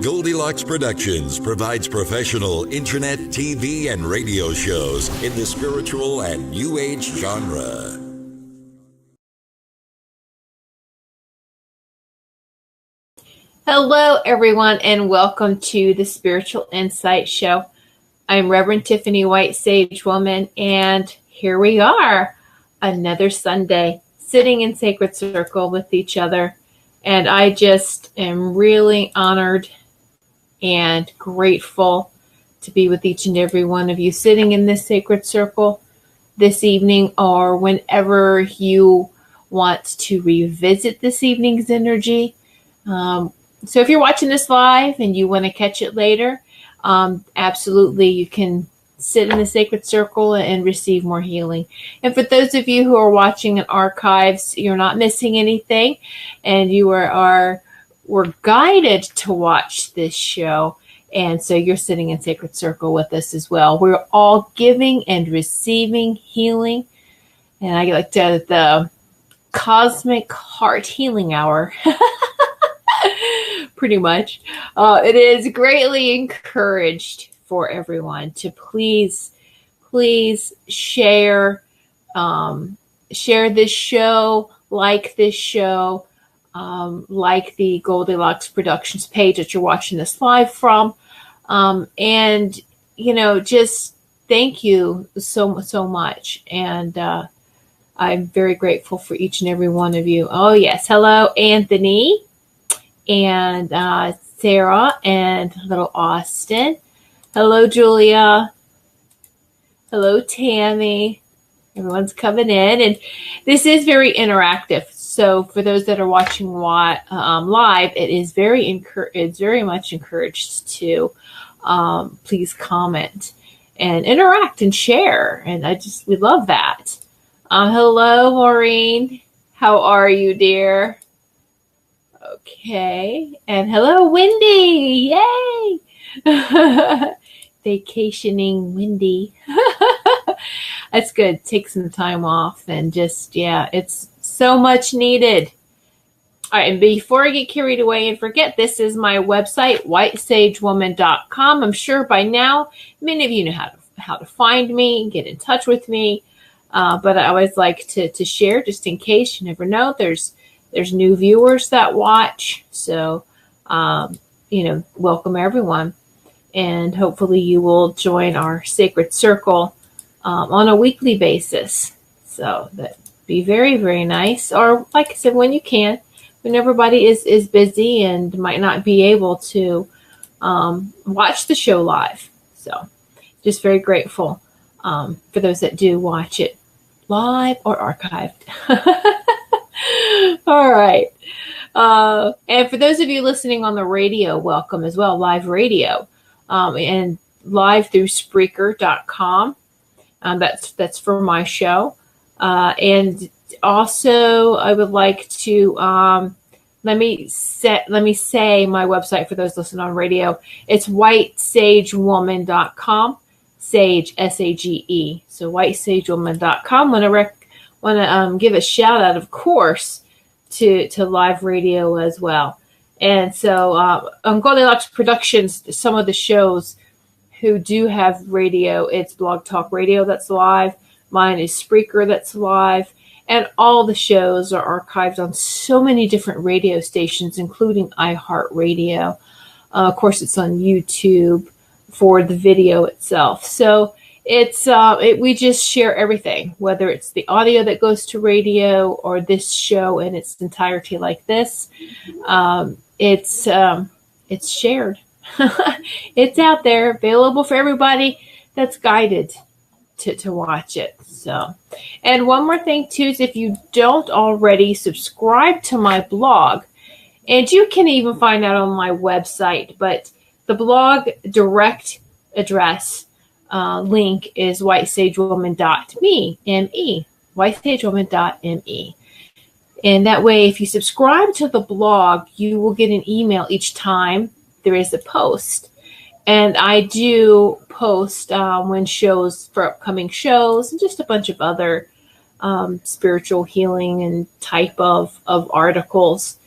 Goldylocks Productions provides professional internet, TV, and radio shows in the spiritual and New Age genre. Hello, everyone, and welcome to the Spiritual Insight Show. I'm Reverend Tiffany White Sage Woman, and here we are, another Sunday, sitting in sacred circle with each other. And I just am really honored and grateful to be with each and every one of you sitting in this sacred circle this evening, or whenever you want to revisit this evening's energy. So if you're watching this live and you want to catch it later, absolutely, you can sit in the sacred circle and receive more healing. And for those of you who are watching in archives, you're not missing anything, and you were guided to watch this show. And so you're sitting in sacred circle with us as well. We're all giving and receiving healing. And I like the Cosmic Heart Healing Hour. Pretty much. It is greatly encouraged for everyone to please share this show, like this show, like the Goldylocks Productions page that you're watching this live from. And, just thank you so much. And I'm very grateful for each and every one of you. Oh, yes. Hello, Anthony. And Sarah and little Austin. Hello, Julia. Hello, Tammy. Everyone's coming in. And this is very interactive. So for those that are watching live, it is it's very much encouraged to please comment and interact and share. And we love that. Hello, Maureen. How are you, dear? Okay. And hello, Wendy. Yay. Vacationing Wendy. That's good. Take some time off and it's so much needed. All right. And before I get carried away and forget, this is my website, whitesagewoman.com. I'm sure by now, many of you know how to find me and get in touch with me. But I always like to share just in case. You never know. There's new viewers that watch. So, welcome everyone. And hopefully you will join our sacred circle on a weekly basis. So that'd be very, very nice. Or like I said, when you can, when everybody is busy and might not be able to watch the show live. So just very grateful for those that do watch it live or archived. All right. And for those of you listening on the radio, welcome as well, live radio, and live through Spreaker.com. That's for my show. And also I would like to, let me say my website for those listening on radio. It's whitesagewoman.com, Sage, S-A-G-E. So whitesagewoman.com. Want to give a shout out, of course, to live radio as well. And so on Goldylocks Productions, some of the shows who do have radio, it's Blog Talk Radio that's live. Mine is Spreaker that's live. And all the shows are archived on so many different radio stations, including iHeartRadio. Of course, it's on YouTube for the video itself. So it's we just share everything, whether it's the audio that goes to radio or this show in its entirety like this. It's shared. It's out there, available for everybody that's guided to watch it. So, and one more thing too is if you don't already subscribe to my blog, and you can even find that on my website, but the blog direct address link is whitesagewoman.me, M-E, whitesagewoman.me. And that way, if you subscribe to the blog, you will get an email each time there is a post. And I do post when shows for upcoming shows and just a bunch of other spiritual healing and type of articles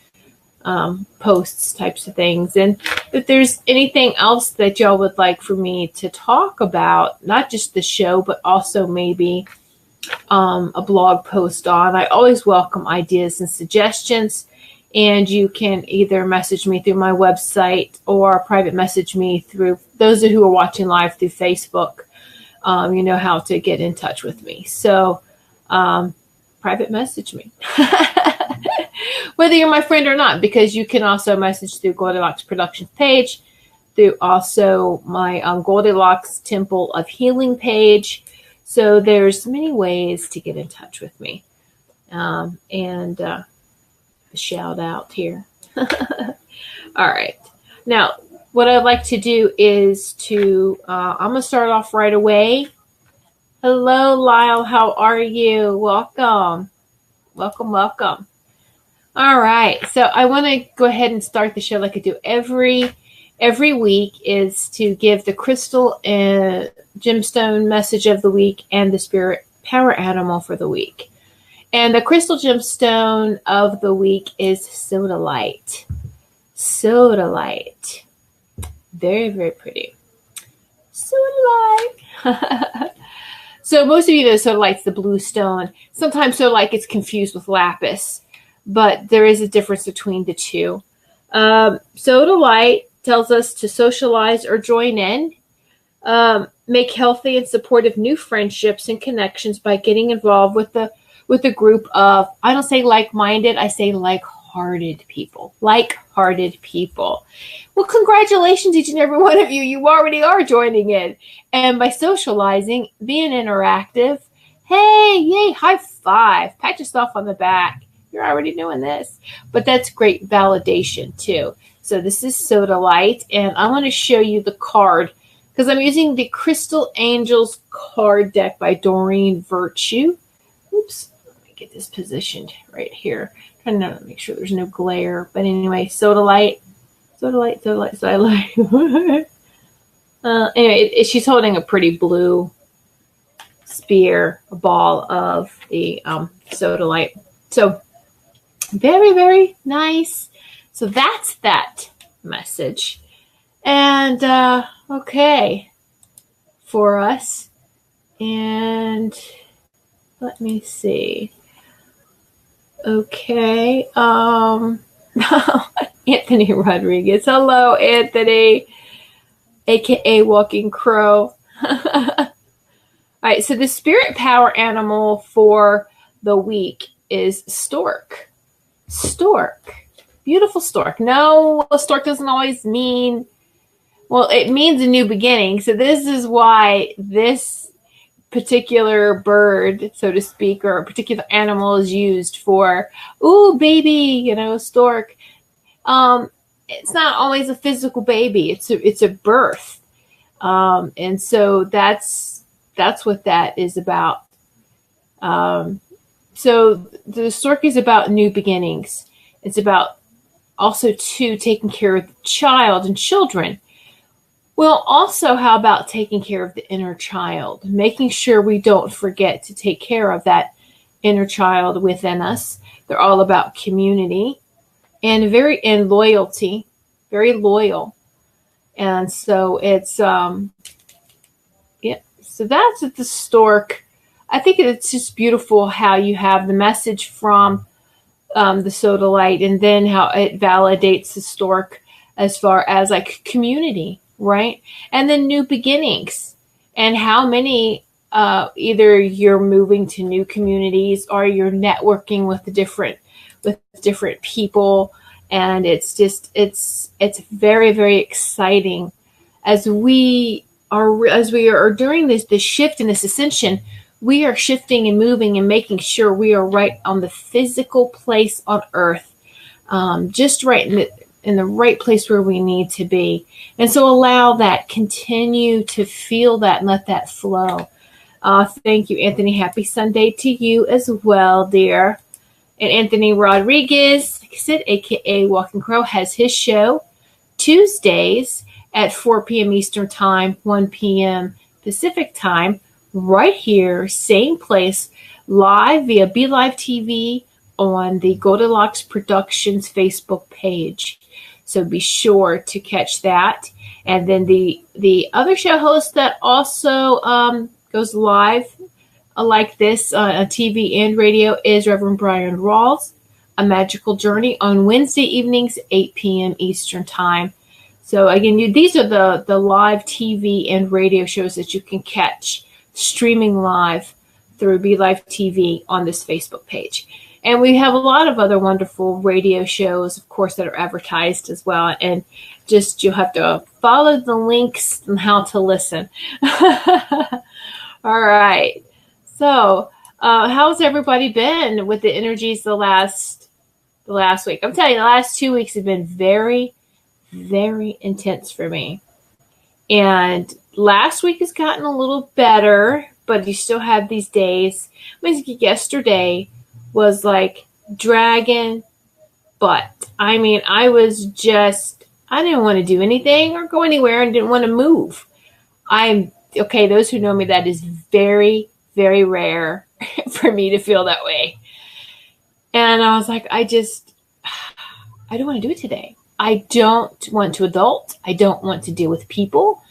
posts types of things. And if there's anything else that y'all would like for me to talk about, not just the show, but also maybe a blog post on, I always welcome ideas and suggestions. And you can either message me through my website or private message me through, those who are watching live through Facebook. You know how to get in touch with me. So private message me. Whether you're my friend or not, because you can also message through Goldylocks Productions page, through also my Goldylocks Temple of Healing page. So there's many ways to get in touch with me. And a shout out here. All right. Now, what I'd like to do is to, I'm going to start off right away. Hello, Lyle. How are you? Welcome. Welcome, welcome. All right. So I want to go ahead and start the show like I do every week, is to give the crystal and gemstone message of the week and the spirit power animal for the week. And the crystal gemstone of the week is sodalite. Sodalite. Very, very pretty. Sodalite. So most of you know sodalite's the blue stone. Sometimes sodalite gets confused with lapis, but there is a difference between the two. Sodalite tells us to socialize or join in, make healthy and supportive new friendships and connections by getting involved with a group of, I don't say like-minded, I say like-hearted people. Like-hearted people. Well, congratulations, each and every one of you. You already are joining in. And by socializing, being interactive, hey, yay, high five. Pat yourself on the back. You're already doing this. But that's great validation, too. So this is sodalite, and I want to show you the card because I'm using the Crystal Angels card deck by Doreen Virtue. Oops, let me get this positioned right here. Trying to make sure there's no glare. But anyway, sodalite. Anyway, she's holding a pretty blue spear, a ball of the sodalite. So very, very nice. So that's that message. And okay, for us. And let me see. Okay. Anthony Rodriguez. Hello, Anthony, aka Walking Crow. All right, so the spirit power animal for the week is Stork. Stork. Beautiful stork. No, a stork doesn't always mean, well, it means a new beginning. So this is why this particular bird, so to speak, or a particular animal is used for, ooh, baby, stork. It's not always a physical baby. It's a birth. And so that's what that is about. So the stork is about new beginnings. It's about also too taking care of the child and children. Well, also, how about taking care of the inner child, making sure we don't forget to take care of that inner child within us. They're all about community and loyalty, very loyal. And so it's, so that's the stork. I think it's just beautiful how you have the message from the sodalite and then how it validates the stork as far as like community, right? And then new beginnings and how many either you're moving to new communities or you're networking with different people. And it's very, very exciting as we are during this shift and this ascension. We are shifting and moving and making sure we are right on the physical place on earth, just right in the right place where we need to be. And so allow that, continue to feel that and let that flow. Thank you, Anthony. Happy Sunday to you as well, dear. And Anthony Rodriguez, like I said, aka Walking Crow, has his show Tuesdays at 4 p.m. Eastern Time, 1 p.m. Pacific Time, right here, same place, live via BeLive TV on the Goldylocks Productions Facebook page. So be sure to catch that. And then the other show host that also goes live like this on TV and radio is Reverend Brian Rawls, A Magical Journey, on Wednesday evenings, 8 p.m. Eastern Time. So again, these are the live TV and radio shows that you can catch streaming live through Be Live TV on this Facebook page. And we have a lot of other wonderful radio shows, of course, that are advertised as well. And just you'll have to follow the links on how to listen. All right. So how's everybody been with the energies the last week? I'm telling you, the last 2 weeks have been very, very intense for me. And last week has gotten a little better, but you still have these days. I mean, yesterday was like dragon butt. I mean, I didn't want to do anything or go anywhere and didn't want to move. Okay, those who know me, that is very, very rare for me to feel that way. And I was like, I don't want to do it today. I don't want to adult. I don't want to deal with people.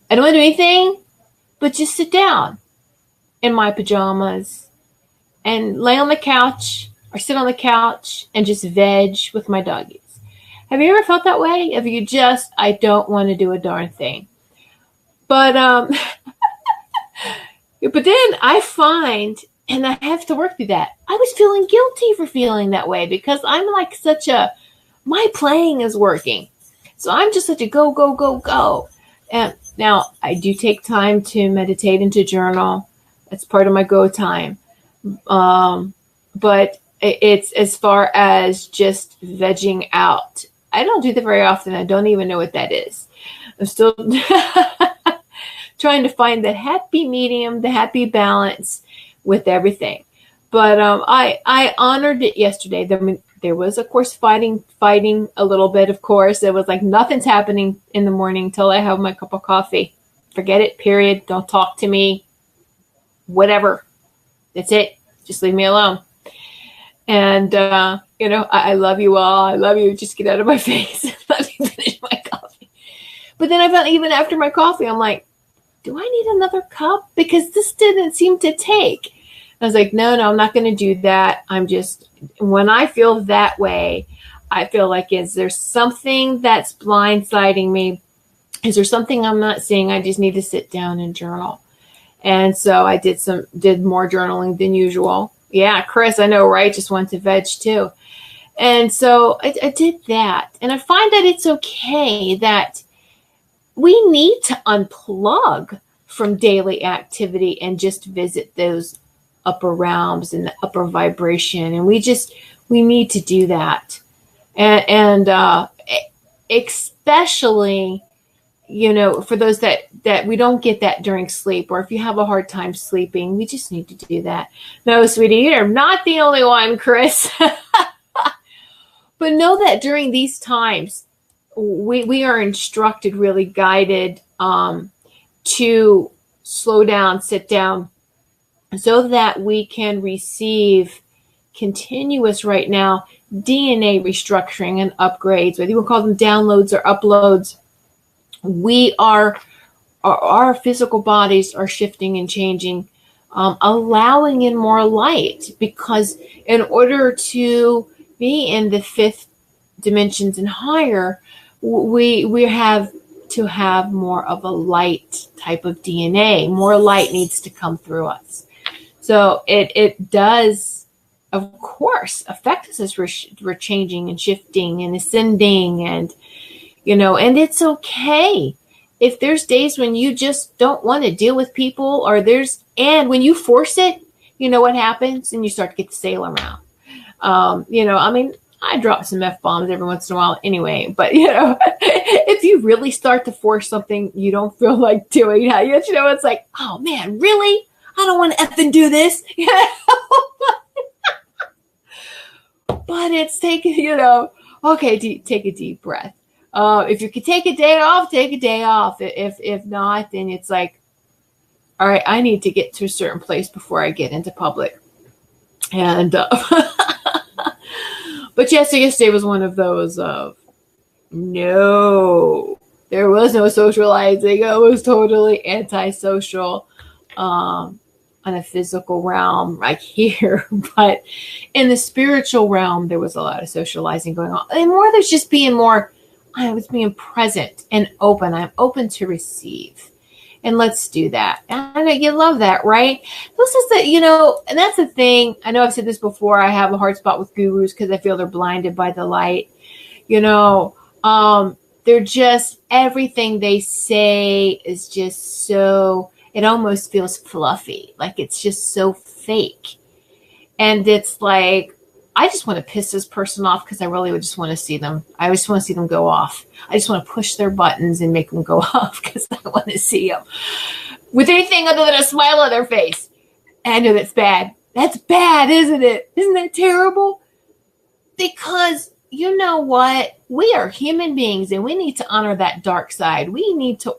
I don't want to do anything but just sit down in my pajamas and lay on the couch or sit on the couch and just veg with my doggies. Have you ever felt that way? If you I don't want to do a darn thing. But but then I find, and I have to work through that, I was feeling guilty for feeling that way because I'm like my playing is working. So I'm just such a go, go, go, go. And now I do take time to meditate and to journal. That's part of my go time. But it's as far as just vegging out. I don't do that very often. I don't even know what that is. I'm still trying to find the happy medium, the happy balance with everything. But I honored it yesterday. There was, of course, fighting a little bit, of course. It was like nothing's happening in the morning until I have my cup of coffee. Forget it, period. Don't talk to me. Whatever. That's it. Just leave me alone. And, I love you all. I love you. Just get out of my face. Let me finish my coffee. But then I felt even after my coffee, I'm like, do I need another cup? Because this didn't seem to take. I was like, no, I'm not going to do that. When I feel that way, I feel like, is there something that's blindsiding me? Is there something I'm not seeing? I just need to sit down and journal. And so I did more journaling than usual. Yeah, Chris, I know, right? Just went to veg too. And so I did that. And I find that it's okay that we need to unplug from daily activity and just visit those upper realms and the upper vibration. And we need to do that. And especially, for those that we don't get that during sleep, or if you have a hard time sleeping, we just need to do that. No, sweetie, you're not the only one, Chris. But know that during these times, we are instructed, really guided to slow down, sit down, so that we can receive continuous right now DNA restructuring and upgrades, whether you want to call them downloads or uploads. Our physical bodies are shifting and changing, allowing in more light, because in order to be in the fifth dimensions and higher, we have to have more of a light type of DNA. More light needs to come through us. So it does, of course, affect us as we're changing and shifting and ascending, and and it's okay if there's days when you just don't want to deal with people, and when you force it, what happens? And you start to get the sail around. I drop some F-bombs every once in a while anyway, but if you really start to force something you don't feel like doing, it's like, oh man, really? I don't want to effing do this. But it's taking, okay, take a deep breath. If you could take a day off, take a day off. If not, then it's like, all right, I need to get to a certain place before I get into public. And But yesterday was one of those of, no, there was no socializing. It was totally antisocial on a physical realm right here. But in the spiritual realm, there was a lot of socializing going on. And more, there's just being more, I was being present and open. I'm open to receive. And let's do that. I know you love that, right? This is the, and that's the thing. I know I've said this before. I have a hard spot with gurus because I feel they're blinded by the light. They're just, everything they say is just so, it almost feels fluffy. Like it's just so fake. And it's like, I just want to piss this person off because I really would just want to see them. I just want to see them go off. I just want to push their buttons and make them go off because I want to see them with anything other than a smile on their face. And I know that's bad. That's bad, isn't it? Isn't that terrible? Because you know what? We are human beings and we need to honor that dark side. We need to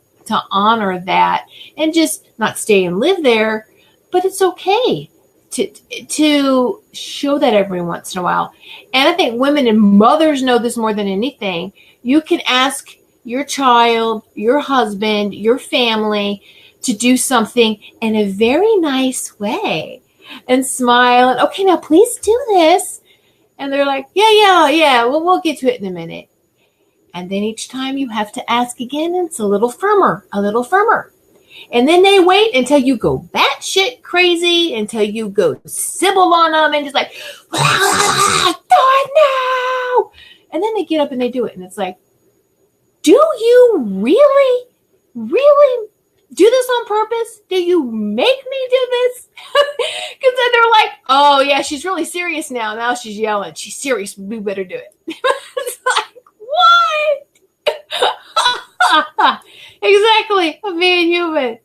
honor that and just not stay and live there. But it's okay to show that every once in a while. And I think women and mothers know this more than anything. You can ask your child, your husband, your family to do something in a very nice way and smile. And, okay, now please do this. And they're like, yeah. Well, we'll get to it in a minute. And then each time you have to ask again, and it's a little firmer. And then they wait until you go batshit crazy, until you go sybil on them and just like, God, no. And then they get up and they do it. And it's like, do you really do this on purpose? Do you make me do this? Because then they're like, oh, yeah, she's really serious now. Now she's yelling. She's serious. We better do it. It's like, what? Exactly. I'm being human.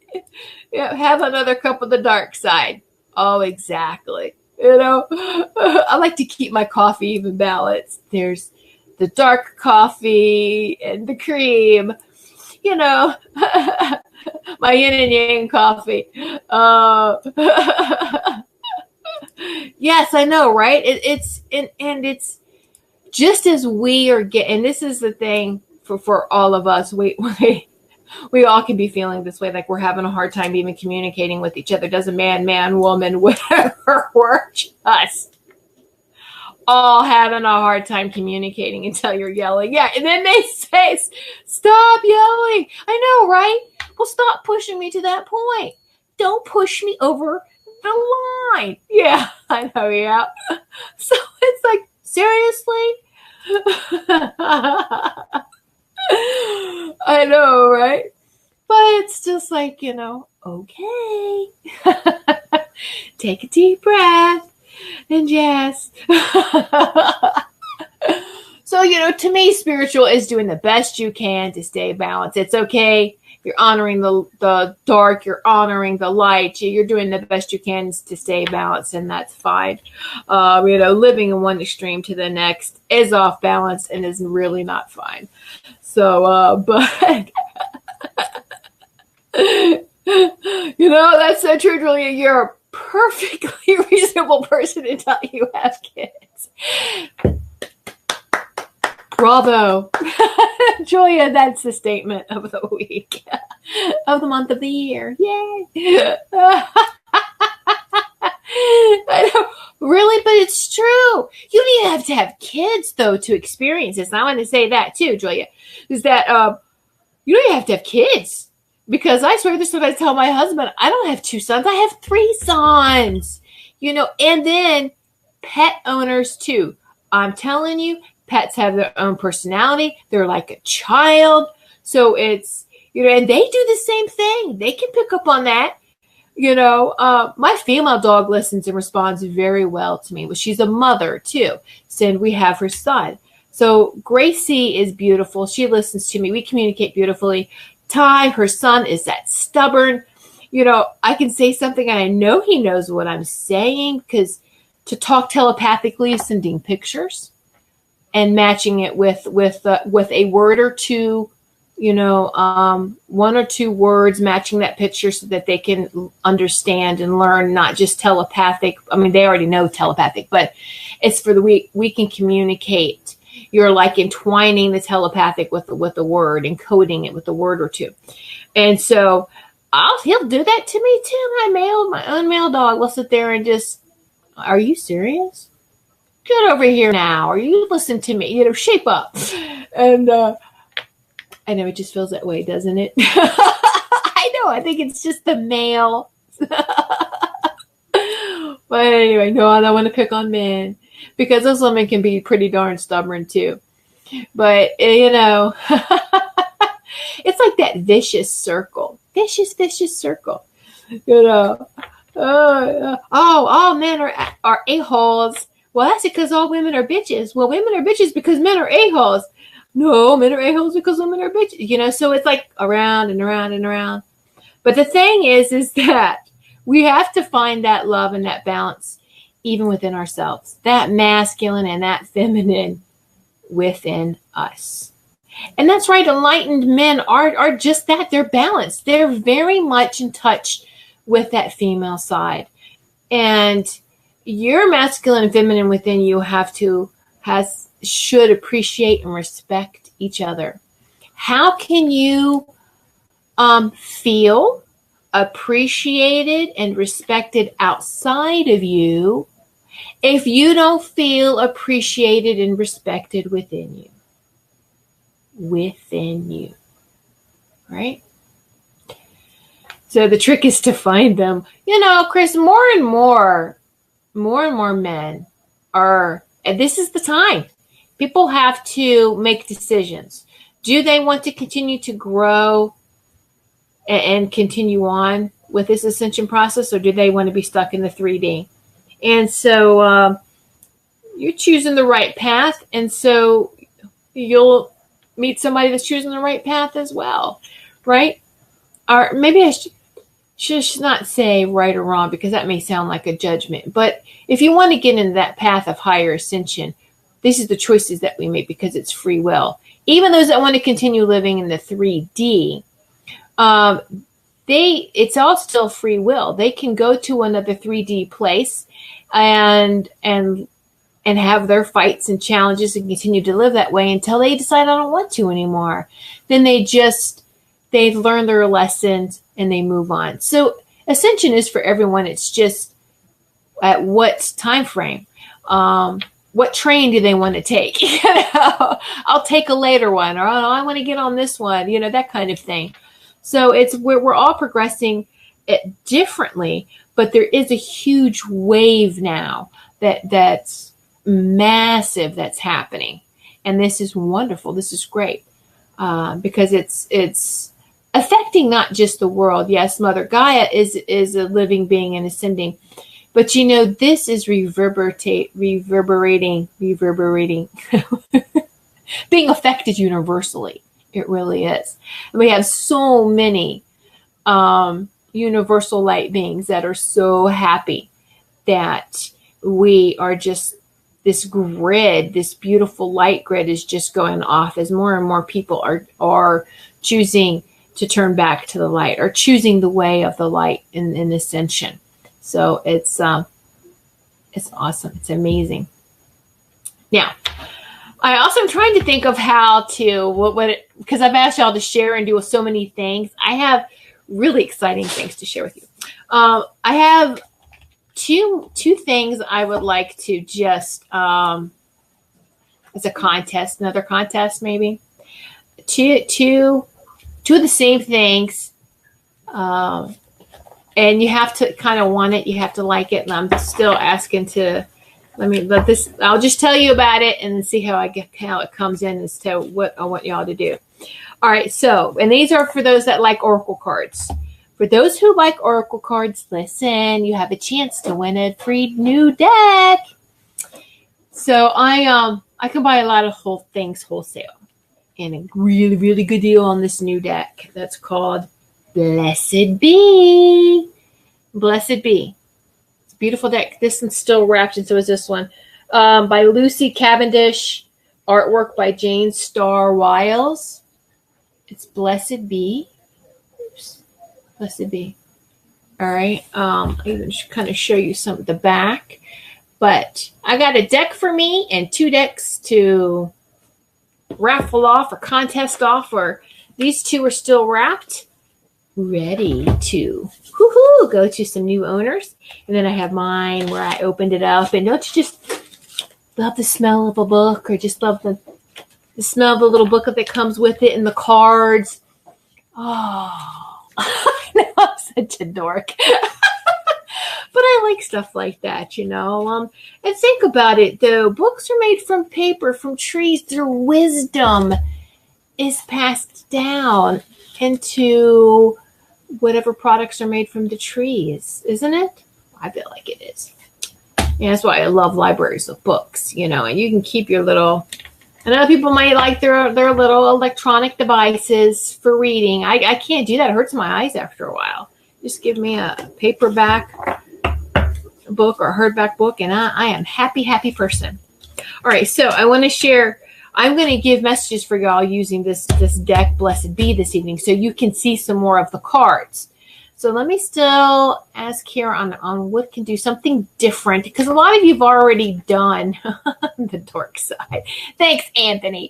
Have another cup of the dark side. Oh, exactly. I like to keep my coffee even balanced. There's the dark coffee and the cream. My yin and yang coffee. Yes, I know, right? It's just as we are getting, and this is the thing for all of us, we all can be feeling this way, like we're having a hard time even communicating with each other. Doesn't man, woman, whatever, we're just all having a hard time communicating until you're yelling. Yeah, and then they say, stop yelling. I know, right? Well, stop pushing me to that point. Don't push me over the line. Yeah, I know, yeah. So it's like, seriously? I know, right? But it's just like, okay. Take a deep breath and just. So, to me, spiritual is doing the best you can to stay balanced. It's okay. You're honoring the dark. You're honoring the light. You're doing the best you can to stay balanced, and that's fine. Living in one extreme to the next is off balance and is really not fine. So, but, that's so true, Julia. You're a perfectly reasonable person until you have kids. Bravo. Julia, that's the statement of the week, of the month, of the year. Yay. I know, really, but it's true. You don't even have to have kids, though, to experience this. And I want to say that, too, Julia, is that you don't even have to have kids. Because I swear this is what I tell my husband. I don't have 2 sons. I have 3 sons. And then pet owners, too. I'm telling you, pets have their own personality. They're like a child. So it's, and they do the same thing. They can pick up on that. My female dog listens and responds very well to me. But she's a mother, too. So we have her son. So Gracie is beautiful. She listens to me. We communicate beautifully. Ty, her son, is that stubborn. I can say something and I know he knows what I'm saying, because to talk telepathically is sending pictures and matching it with a word or two, 1 or 2 words, matching that picture so that they can understand and learn, not just telepathic. I mean, they already know telepathic, but It's for the we can communicate. You're like entwining the telepathic with the word, encoding it with a word or two. And so he'll do that to me too. My own male dog will sit there and just, are you serious? Get over here now. Or you listen to me, shape up. And I know it just feels that way, doesn't it? I know. I think it's just the male. But anyway, no, I don't want to pick on men because those women can be pretty darn stubborn too. But, it's like that vicious circle. Vicious circle. All men are a-holes. Well, that's because all women are bitches. Well, women are bitches because men are a-holes. No, men are a-holes because women are bitches. So it's like around and around and around. But the thing is that we have to find that love and that balance even within ourselves, that masculine and that feminine within us. And that's right. Enlightened men are just that. They're balanced. They're very much in touch with that female side. And your masculine and feminine within you should appreciate and respect each other. How can you feel appreciated and respected outside of you if you don't feel appreciated and respected within you? Within you, right? So the trick is to find them. Chris, more and more men are, and this is the time, people have to make decisions. Do they want to continue to grow and continue on with this ascension process, or do they want to be stuck in the 3D? And so you're choosing the right path, and so you'll meet somebody that's choosing the right path as well, right? Or maybe I should not say right or wrong because that may sound like a judgment. But if you want to get into that path of higher ascension, this is the choices that we make because it's free will. Even those that want to continue living in the 3D, it's all still free will. They can go to another 3D place and have their fights and challenges and continue to live that way until they decide I don't want to anymore. Then they've learned their lessons and they move on. So ascension is for everyone. It's just at what time frame, what train do they want to take? I'll take a later one, or I want to get on this one, that kind of thing. So we're all progressing it differently, but there is a huge wave now that's massive that's happening. And this is wonderful. This is great because it's affecting not just the world. Yes, Mother Gaia is a living being and ascending. But this is reverberating, being affected universally. It really is. And we have so many universal light beings that are so happy that we are just, this grid, this beautiful light grid is just going off as more and more people are choosing to turn back to the light, or choosing the way of the light in ascension. So it's awesome. It's amazing. Now, I also am trying to think of how to, because I've asked y'all to share and do so many things. I have really exciting things to share with you. I have two things I would like to just, as a contest, another contest maybe. Two of the same things. And you have to kind of want it. You have to like it. And I'm still asking I'll just tell you about it and see how it comes in as to what I want y'all to do. All right. So, and these are for those that like Oracle cards. For those who like Oracle cards, listen, you have a chance to win a free new deck. So I can buy a lot of things wholesale, and a really, really good deal on this new deck that's called Blessed Be. Blessed Be. It's a beautiful deck. This one's still wrapped, and so is this one. By Lucy Cavendish. Artwork by Jane Starr Wiles. It's Blessed Be. Oops. Blessed Be. All right. I even kind of show you some of the back. But I got a deck for me and 2 decks to raffle off or contest off, or these 2 are still wrapped, ready to go to some new owners. And then I have mine where I opened it up. And don't you just love the smell of a book, or just love the smell of the little booklet that comes with it and the cards? Oh, I'm such a dork. But I like stuff like that, and think about it, though. Books are made from paper, from trees. Their wisdom is passed down into whatever products are made from the trees, isn't it? I feel like it is. Yeah, that's why I love libraries of books, and you can keep your little, I know people might like their little electronic devices for reading. I can't do that. It hurts my eyes after a while. Just give me a paperback book or a hardback book, and I am happy person. All right, so I want to share. I'm going to give messages for y'all using this deck, Blessed Be, this evening, so you can see some more of the cards. So let me still ask here on what can do something different, because a lot of you've already done the dork side. Thanks, Anthony.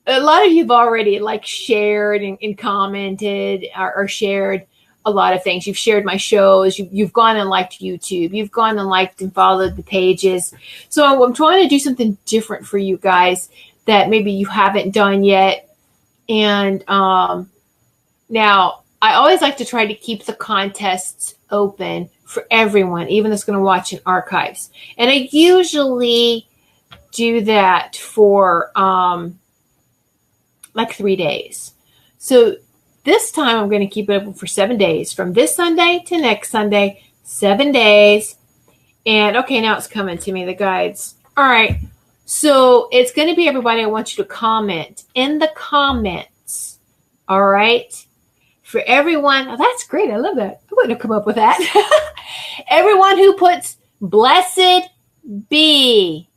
A lot of you've already shared and commented or shared a lot of things. You've shared my shows. You've gone and liked YouTube. You've gone and liked and followed the pages. So I'm trying to do something different for you guys that maybe you haven't done yet. And now I always like to try to keep the contests open for everyone, even that's going to watch in archives. And I usually do that for 3 days. So this time I'm going to keep it open for 7 days, from this Sunday to next Sunday, 7 days. And okay, now it's coming to me, the guides. All right. So it's going to be, everybody, I want you to comment in the comments. All right. For everyone. Oh, that's great. I love that. I wouldn't have come up with that. Everyone who puts Blessed Be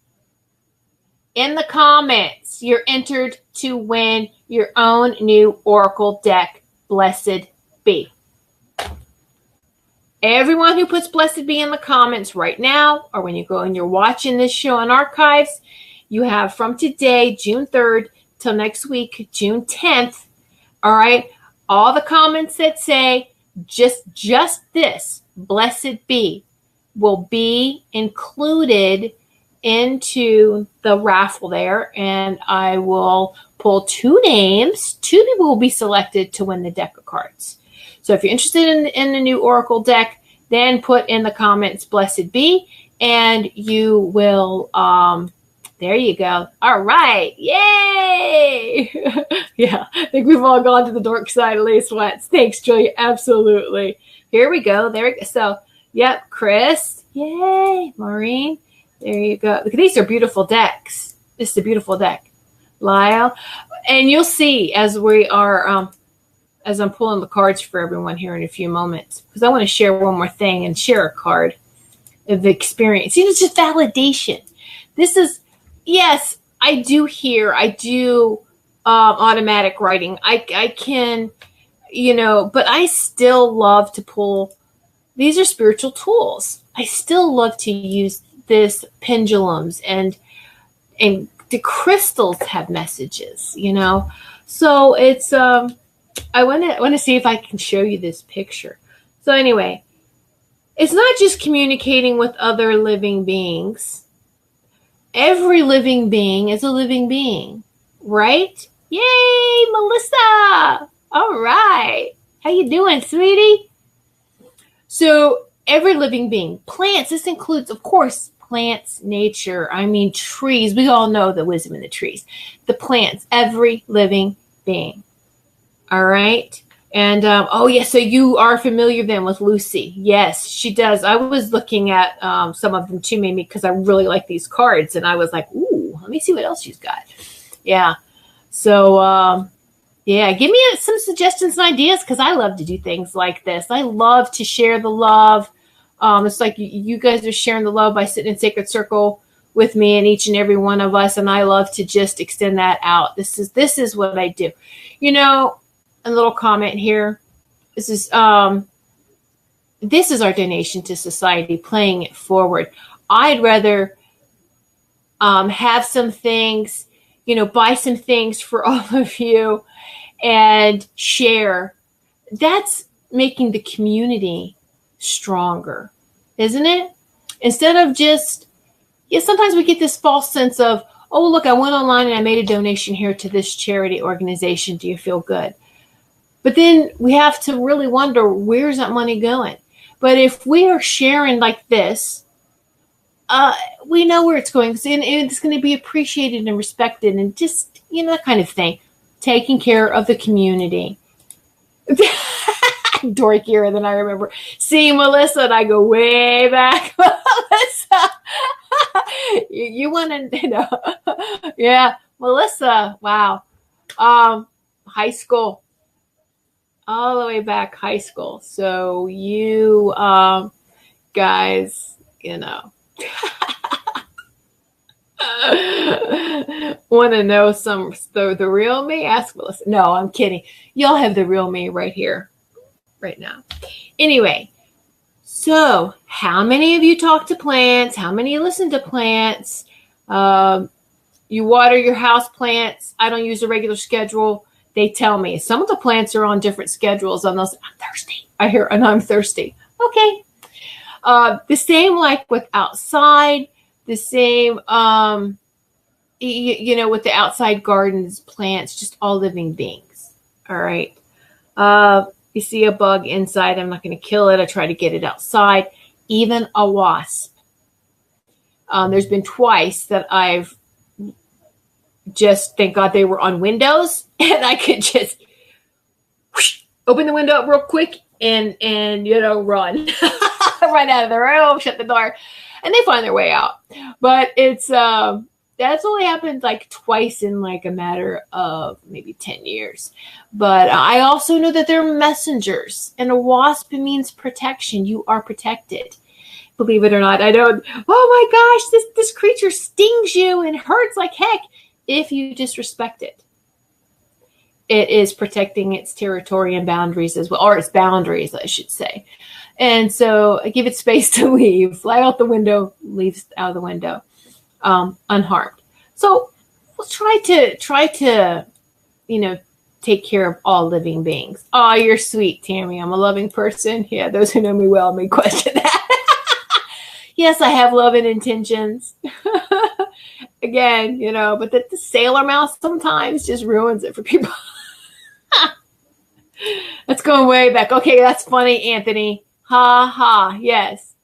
in the comments, you're entered to win your own new Oracle deck, Blessed Be. Everyone who puts Blessed Be in the comments right now, or when you go and you're watching this show on archives, you have from today, June 3rd, till next week, June 10th. All right. All the comments that say just this, Blessed Be, will be included into the raffle there, and I will pull 2 names. 2 people will be selected to win the deck of cards. So if you're interested in the new Oracle deck, then put in the comments Blessed Be, and you will there you go. All right. Yay. Yeah, I think we've all gone to the dork side at least once. Thanks, Julia. Absolutely. Here we go. There we go. So yep, Chris. Yay. Maureen. There you go. Look, these are beautiful decks. This is a beautiful deck. Lyle. And you'll see as we are, as I'm pulling the cards for everyone here in a few moments, because I want to share one more thing and share a card of experience. It's just validation. This is, yes, I do automatic writing. I can, but I still love to pull. These are spiritual tools. I still love to use this pendulums and the crystals have messages, so it's I want to see if I can show you this picture. So anyway, it's not just communicating with other living beings. Every living being is a living being, right? Yay, Melissa. All right. How you doing, sweetie? So every living being, plants, this includes, of course, plants, nature, trees. We all know the wisdom in the trees. The plants, every living being. All right. And, so you are familiar then with Lucy. Yes, she does. I was looking at some of them too, maybe because I really like these cards. And I was like, ooh, let me see what else she's got. Yeah. So, give me some suggestions and ideas, because I love to do things like this. I love to share the love. It's like you guys are sharing the love by sitting in Sacred Circle with me and each and every one of us. And I love to just extend that out. This is what I do. A little comment here. this is our donation to society, paying it forward. I'd rather have some things, buy some things for all of you and share. That's making the community stronger, isn't it? Instead of just, sometimes we get this false sense of, oh, look, I went online and I made a donation here to this charity organization. Do you feel good? But then we have to really wonder, where's that money going? But if we are sharing like this, we know where it's going. And it's going to be appreciated and respected and just, that kind of thing. Taking care of the community. Dorkier than I remember. See, Melissa, and I go way back. Melissa, you want to know? Yeah, Melissa. Wow. High school, all the way back, high school. So you guys, want to know the real me? Ask Melissa. No, I'm kidding. Y'all have the real me right here. Right now. Anyway, so how many of you talk to plants? How many listen to plants? You water your house plants. I don't use a regular schedule. They tell me some of the plants are on different schedules. On those, I'm thirsty. I hear, and I'm thirsty. Okay. The same like with outside. The same, with the outside gardens, plants, just all living beings. All right. You see a bug inside, I'm not going to kill it. I try to get it outside. Even a wasp. There's been twice that I've just, thank God they were on windows, and I could just open the window up real quick and run. Run out of the room, shut the door, and they find their way out. But it's that's only happened like twice in like a matter of maybe 10 years. But I also know that they're messengers, and a wasp means protection. You are protected. Believe it or not, I don't. Oh my gosh, this creature stings you and hurts like heck if you disrespect it. It is protecting its territory and boundaries as well, or its boundaries, I should say. And so give it space to leave. Fly out the window, leaves out of the window, unharmed. So we'll try to, take care of all living beings. Oh, you're sweet, Tammy. I'm a loving person. Yeah, those who know me well may question that. Yes, I have loving intentions. Again, but the sailor mouth sometimes just ruins it for people. That's going way back. Okay, that's funny, Anthony. Ha ha, yes.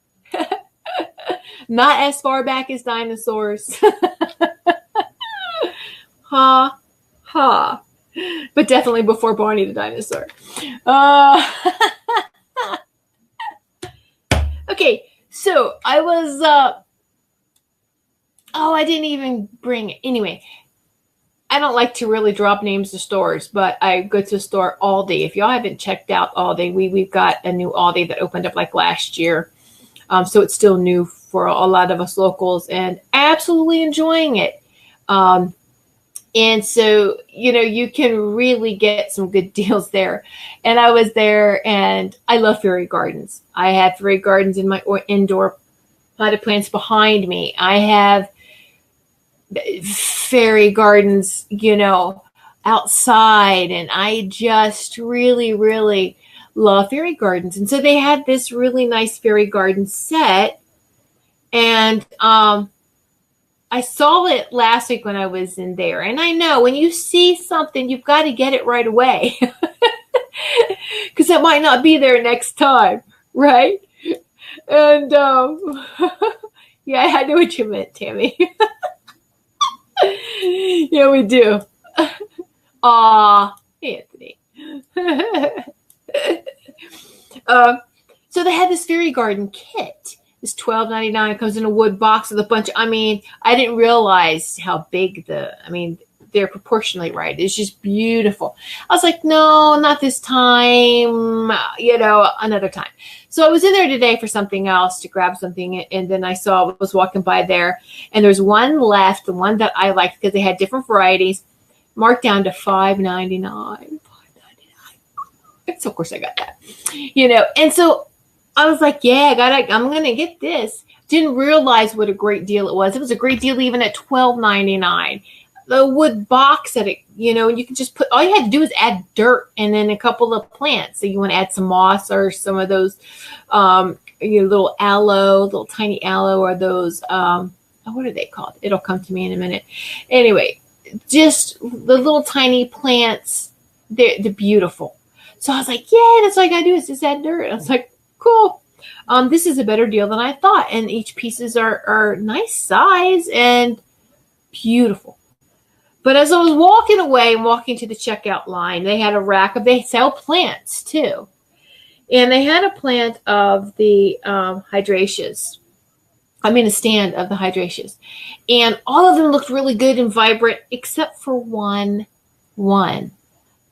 Not as far back as dinosaurs. Ha ha. But definitely before Barney the dinosaur. Okay, so I was, I didn't even bring it. Anyway, I don't like to really drop names of stores, but I go to a store, Aldi. If y'all haven't checked out Aldi, we've got a new Aldi that opened up like last year. So it's still new for a lot of us locals and absolutely enjoying it. And so, you can really get some good deals there. And I was there, and I love fairy gardens. I have fairy gardens in my indoor potted plants behind me. I have fairy gardens, outside. And I just really, really love fairy gardens. And so they had this really nice fairy garden set. And I saw it last week when I was in there. And I know when you see something, you've got to get it right away. Because it might not be there next time, right? And yeah, I knew what you meant, Tammy. Yeah, we do. Aw, Anthony. So they had this fairy garden kit. It's $12.99. It comes in a wood box with a bunch of, I didn't realize how big they're proportionally right. It's just beautiful. I was like, no, not this time, another time. So I was in there today for something else to grab something. And then I was walking by there, and there's one left, the one that I liked because they had different varieties, marked down to $5.99. So of course I got that, and so I was like, yeah, I'm going to get this. Didn't realize what a great deal it was. It was a great deal even at $12.99. The wood box that and you can just all you had to do is add dirt and then a couple of plants. So you want to add some moss or some of those, little aloe, little tiny aloe, or those, what are they called? It'll come to me in a minute. Anyway, just the little tiny plants. They're beautiful. So I was like, yeah, that's all I got to do is just add dirt. I was like, cool. This is a better deal than I thought. And each pieces are nice size and beautiful. But as I was walking away and walking to the checkout line, they had a rack they sell plants too. And they had a plant of the hydraceas. A stand of the hydraceas. And all of them looked really good and vibrant, except for one.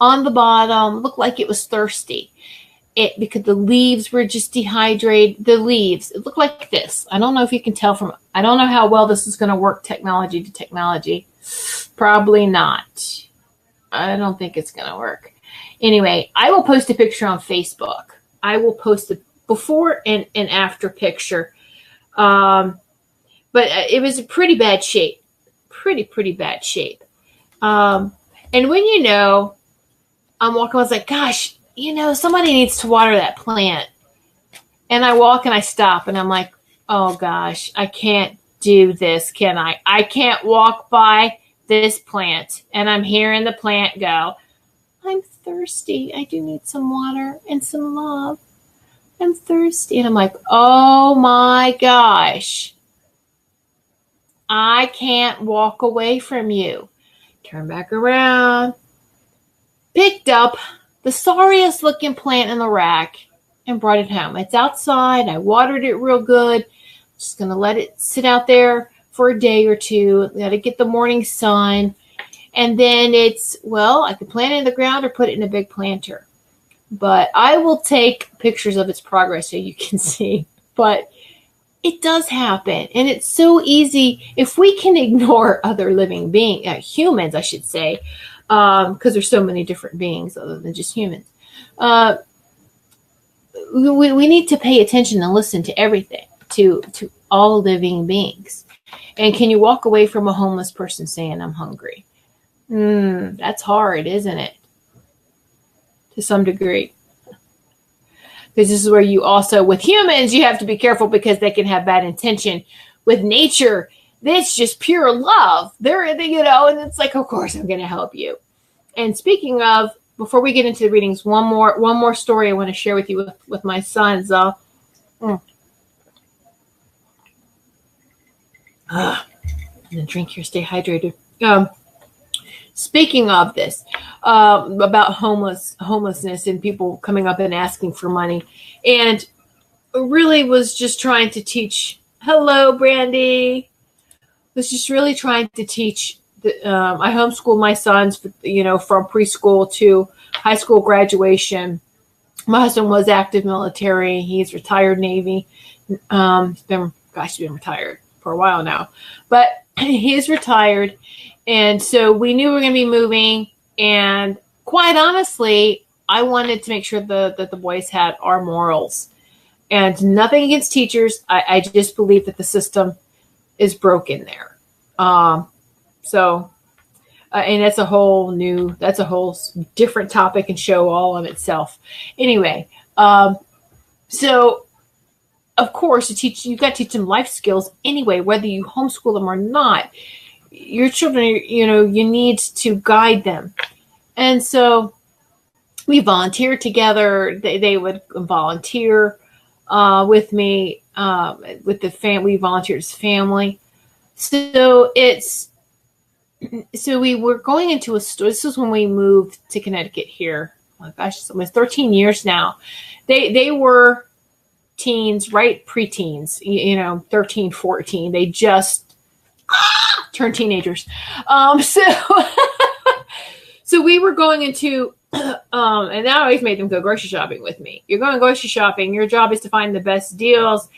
On the bottom, looked like it was thirsty. Because the leaves were just dehydrated. The leaves, it looked like this. I don't know if you can tell I don't know how well this is going to work technology to technology. Probably not. I don't think it's going to work. Anyway, I will post a picture on Facebook. I will post a before and after picture. But it was a pretty bad shape. Pretty bad shape. And when I'm walking, I was like, gosh, somebody needs to water that plant. And I walk and I stop and I'm like, oh gosh, I can't do this, can I? I can't walk by this plant. And I'm hearing the plant go, I'm thirsty. I do need some water and some love. I'm thirsty. And I'm like, oh my gosh, I can't walk away from you. Turn back around. Picked up the sorriest looking plant in the rack and brought it home. It's outside. I watered it real good. Just going to let it sit out there for a day or two. Got to get the morning sun. And then I could plant it in the ground or put it in a big planter. But I will take pictures of its progress so you can see. But it does happen. And it's so easy. If we can ignore other living beings, humans, I should say, because there's so many different beings other than just humans. We need to pay attention and listen to everything, to all living beings. And can you walk away from a homeless person saying, I'm hungry? That's hard, isn't it? To some degree. Because this is where you also, with humans, you have to be careful because they can have bad intention. With nature, it's just pure love. And it's like, of course, I'm going to help you. And speaking of, before we get into the readings, one more story I want to share with you with my sons. And then drink here, stay hydrated. Speaking of this, about homelessness and people coming up and asking for money, and really was just trying to teach. Hello, Brandy. Was just really trying to teach. I homeschooled my sons, from preschool to high school graduation. My husband was active military. He's retired Navy. He's been retired for a while now, but he's retired. And so we knew we were going to be moving. And quite honestly, I wanted to make sure that the boys had our morals. And nothing against teachers. I just believe that the system is broken there. And that's a whole different topic and show all on itself. Anyway, so of course, you got to teach them life skills anyway, whether you homeschool them or not. Your children, you need to guide them. And so we volunteered together. They would volunteer with me, with the family. We volunteered as family. So we were going into a store. This was when we moved to Connecticut here. Oh my gosh, it's almost 13 years now. They were teens, right? Preteens, 13, 14. They just turned teenagers. So we were going into, and I always made them go grocery shopping with me. You're going grocery shopping. Your job is to find the best deals,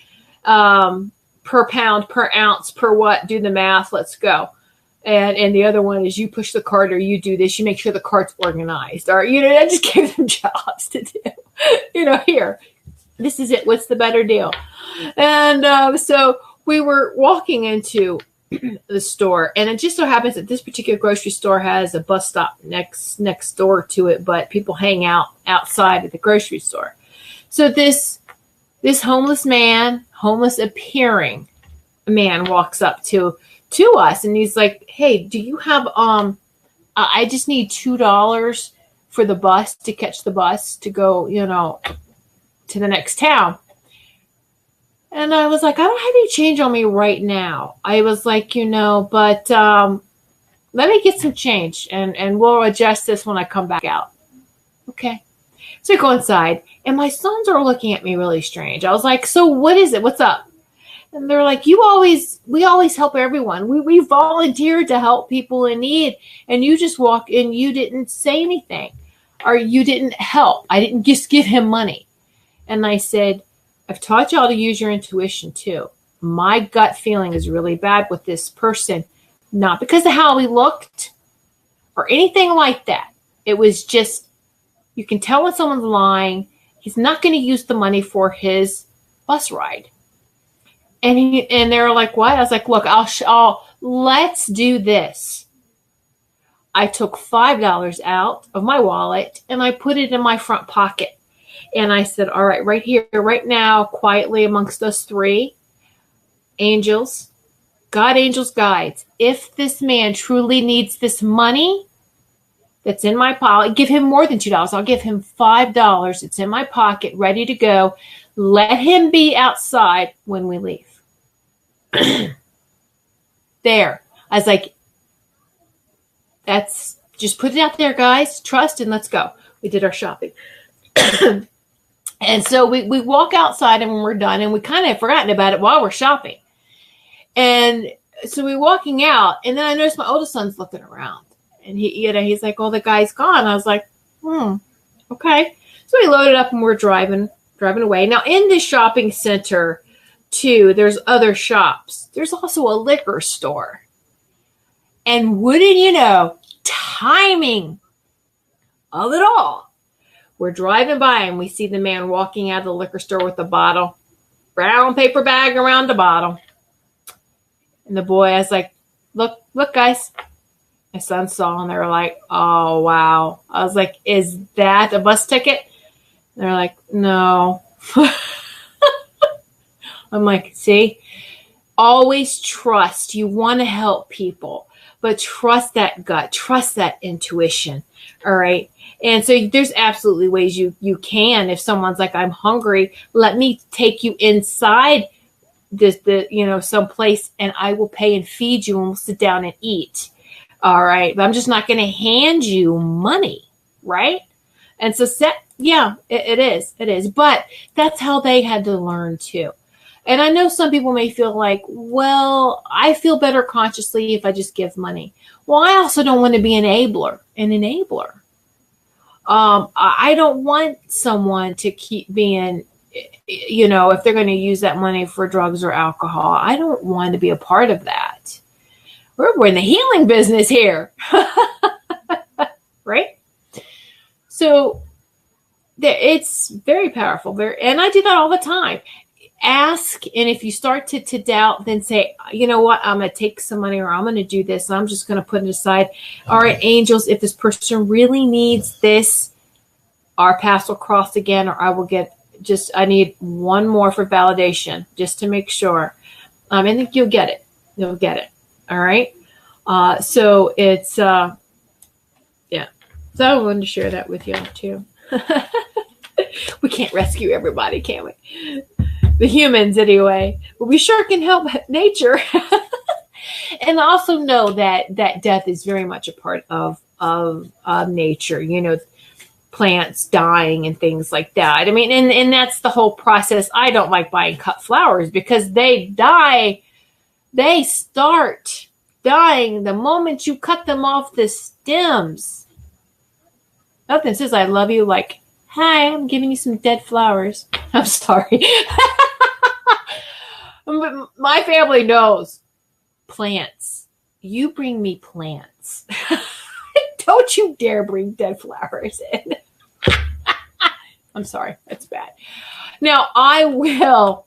per pound, per ounce, per what, do the math. Let's go. And the other one is you push the cart or you do this. You make sure the cart's organized. Or, I just gave them jobs to do. Here, this is it. What's the better deal? And so we were walking into the store, and it just so happens that this particular grocery store has a bus stop next door to it, but people hang out outside of the grocery store. So this homeless appearing man walks up to us, and he's like, hey, do you have I just need $2 for the bus to catch the bus to go to the next town. And I was like, I don't have any change on me right now. I was like, but let me get some change and we'll adjust this when I come back out. Okay. So I go inside, and my sons are looking at me really strange. I was like, so what is it? What's up? And they're like, we always help everyone. We volunteered to help people in need. And you just walk in, you didn't say anything, or you didn't help. I didn't just give him money. And I said, I've taught y'all to use your intuition too. My gut feeling is really bad with this person, not because of how he looked or anything like that. It was just, you can tell when someone's lying. He's not going to use the money for his bus ride. And they're like, what? I was like, look, let's do this. I took $5 out of my wallet and I put it in my front pocket. And I said, all right, right here, right now, quietly amongst us three, angels, God, angels, guides. If this man truly needs this money that's in my pocket, give him more than $2. I'll give him $5. It's in my pocket, ready to go. Let him be outside when we leave. There. I was like, that's, just put it out there, guys. Trust and let's go. We did our shopping. And so we walk outside, and when we're done, and we kind of have forgotten about it while we're shopping. And so we're walking out, and then I noticed my oldest son's looking around, and he's like, "Oh, the guy's gone." I was like, okay. So we loaded up, and we're driving away. Now in this shopping center, too, there's other shops. There's also a liquor store, and wouldn't you know, timing of it all. We're driving by, and we see the man walking out of the liquor store with a bottle, brown paper bag around the bottle. And the boy, I was like, look, guys. My son saw, and they were like, oh, wow. I was like, is that a bus ticket? And they're like, no. I'm like, see, always trust. You want to help people, but trust that gut, trust that intuition. All right. And so there's absolutely ways you can. If someone's like, I'm hungry, let me take you inside someplace, and I will pay and feed you, and we'll sit down and eat. All right. But I'm just not going to hand you money. Right. And so it is. But that's how they had to learn too. And I know some people may feel like, well, I feel better consciously if I just give money. Well, I also don't want to be an enabler. I don't want someone to keep being, if they're going to use that money for drugs or alcohol. I don't want to be a part of that. We're in the healing business here. Right? So it's very powerful. And I do that all the time. Ask, and if you start to doubt, then say, you know what, I'm going to take some money, or I'm going to do this, and I'm just going to put it aside. All right, angels, if this person really needs this, our paths will cross again, or I need one more for validation, just to make sure. I think you'll get it. You'll get it. All right. So it's, yeah. So I wanted to share that with you too. We can't rescue everybody, can we? The humans anyway, but we sure can help nature. And also know that death is very much a part of nature, plants dying and things like that. I mean, and that's the whole process. I don't like buying cut flowers because they die. They start dying the moment you cut them off the stems. Nothing says I love you like, hi, I'm giving you some dead flowers. I'm sorry. But my family knows plants you bring me plants. Don't you dare bring dead flowers in. I'm sorry, that's bad. Now I will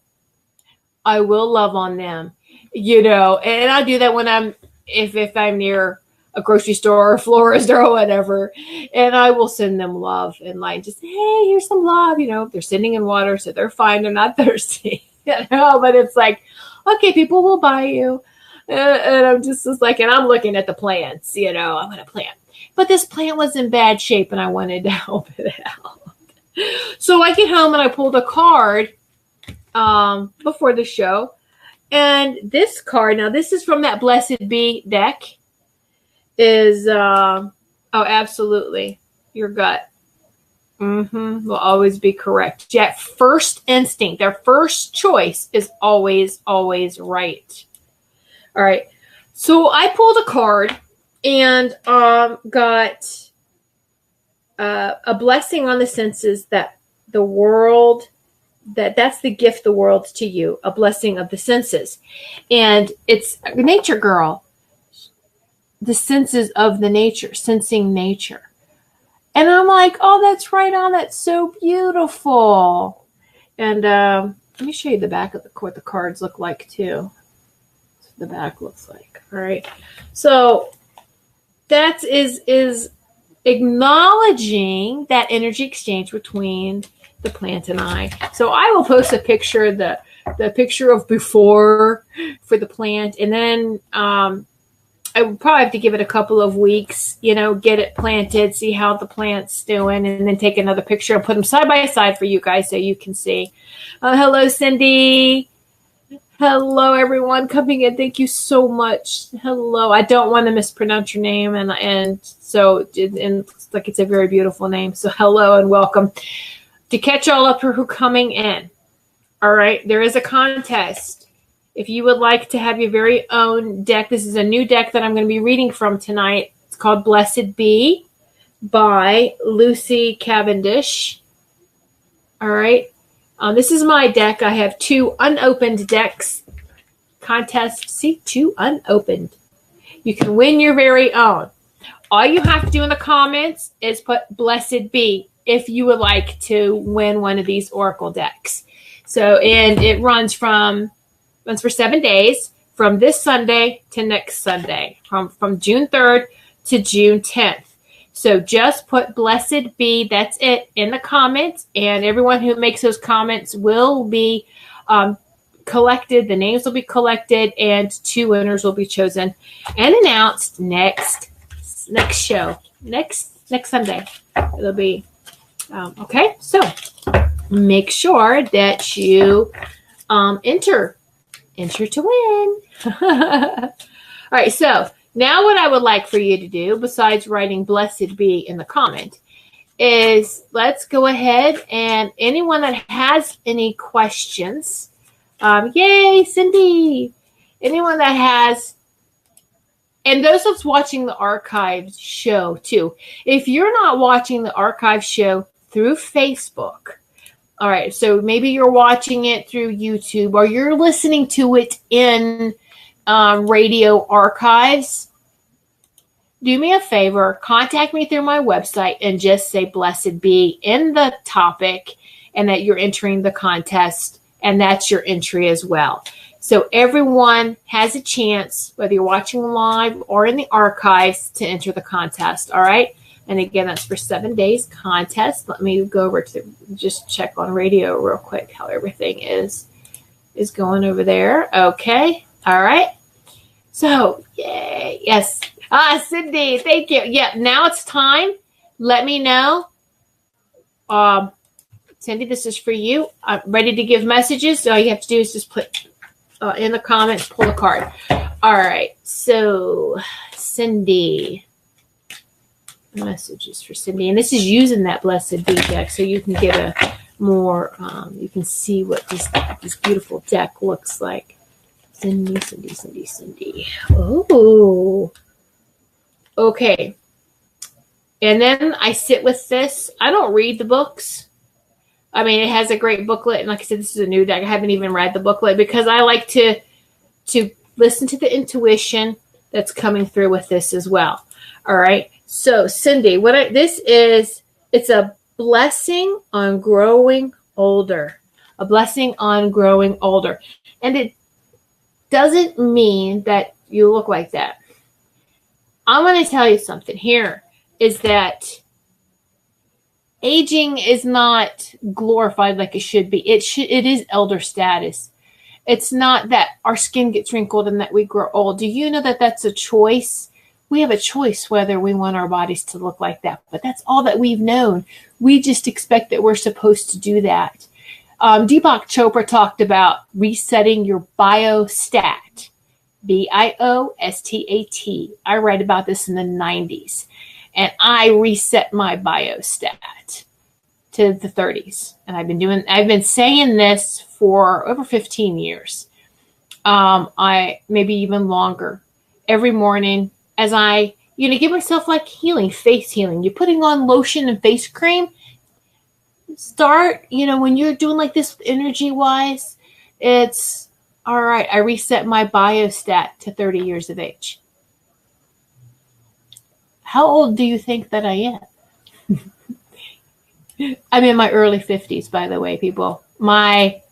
love on them, and I do that when if I'm near a grocery store or florist or whatever, and I will send them love and like just, hey, here's some love. They're sitting in water, so they're fine. They're not thirsty, but it's like, okay, people will buy you. And I'm just like, and I'm looking at the plants, I'm going to plant. But this plant was in bad shape and I wanted to help it out. So I get home and I pulled a card before the show. And this card, now this is from that Blessed Be deck, is, absolutely, your gut will always be correct. That first instinct, their first choice is always, always right. All right. So I pulled a card and got a blessing on the senses that the world, that's the gift the world to you, a blessing of the senses. And it's nature girl, the senses of the nature, sensing nature. And I'm like, oh, that's right on. That's so beautiful. And let me show you the back of what the cards look like too. The back looks like. All right. So that is acknowledging that energy exchange between the plant and I. So I will post a picture, the picture of before for the plant, and then I would probably have to give it a couple of weeks, get it planted, see how the plant's doing, and then take another picture and put them side by side for you guys so you can see. Hello, Cindy. Hello, everyone coming in. Thank you so much. Hello. I don't want to mispronounce your name, and so it's like it's a very beautiful name. So hello and welcome. To catch all up who coming in. All right, there is a contest. If you would like to have your very own deck, this is a new deck that I'm going to be reading from tonight. It's called Blessed Be by Lucy Cavendish. All right. This is my deck. I have 2 unopened decks. Contest. See, 2 unopened. You can win your very own. All you have to do in the comments is put Blessed Be if you would like to win one of these Oracle decks. So, and it runs for 7 days, from this Sunday to next Sunday, from June 3rd to June 10th. So just put Blessed Be, that's it, in the comments, and everyone who makes those comments will be collected. The names will be collected, and 2 winners will be chosen and announced next show, next Sunday. It'll be okay. So make sure that you enter to win. All right, so now what I would like for you to do, besides writing Blessed Be in the comment, is let's go ahead and anyone that has any questions, yay, Cindy, anyone that has, and those of us watching the archives show too, if you're not watching the archive show through Facebook, all right, so maybe you're watching it through YouTube or you're listening to it in radio archives, do me a favor, contact me through my website and just say Blessed Be in the topic and that you're entering the contest, and that's your entry as well. So everyone has a chance, whether you're watching live or in the archives, to enter the contest, all right? And again, that's for 7 days contest. Let me go over to just check on radio real quick how everything is going over there. Okay. All right. So, yay. Yes. Cindy, thank you. Yeah, now it's time. Let me know. Cindy, this is for you. I'm ready to give messages. So all you have to do is just put in the comments, pull a card. All right. So, Cindy. Messages for Cindy. And this is using that Blessed Be deck, so you can get a more, you can see what this beautiful deck looks like. Cindy. Oh. Okay. And then I sit with this. I don't read the books. I mean, it has a great booklet. And like I said, this is a new deck. I haven't even read the booklet because I like to listen to the intuition, that's coming through with this as well. All right. So Cindy, it's a blessing on growing older, a blessing on growing older. And it doesn't mean that you look like that. I'm going to tell you something here is that aging is not glorified like it should be. It is elder status. It's not that our skin gets wrinkled and that we grow old. Do you know that that's a choice? We have a choice whether we want our bodies to look like that. But that's all that we've known. We just expect that we're supposed to do that. Deepak Chopra talked about resetting your biostat. biostat. I read about this in the 90s. And I reset my biostat to the 30s. And I've been saying this for over 15 years. Maybe even longer. Every morning as I, give myself like healing, face healing. You're putting on lotion and face cream. Start, when you're doing like this energy wise, it's all right. I reset my biostat to 30 years of age. How old do you think that I am? I'm in my early 50s, by the way, people. My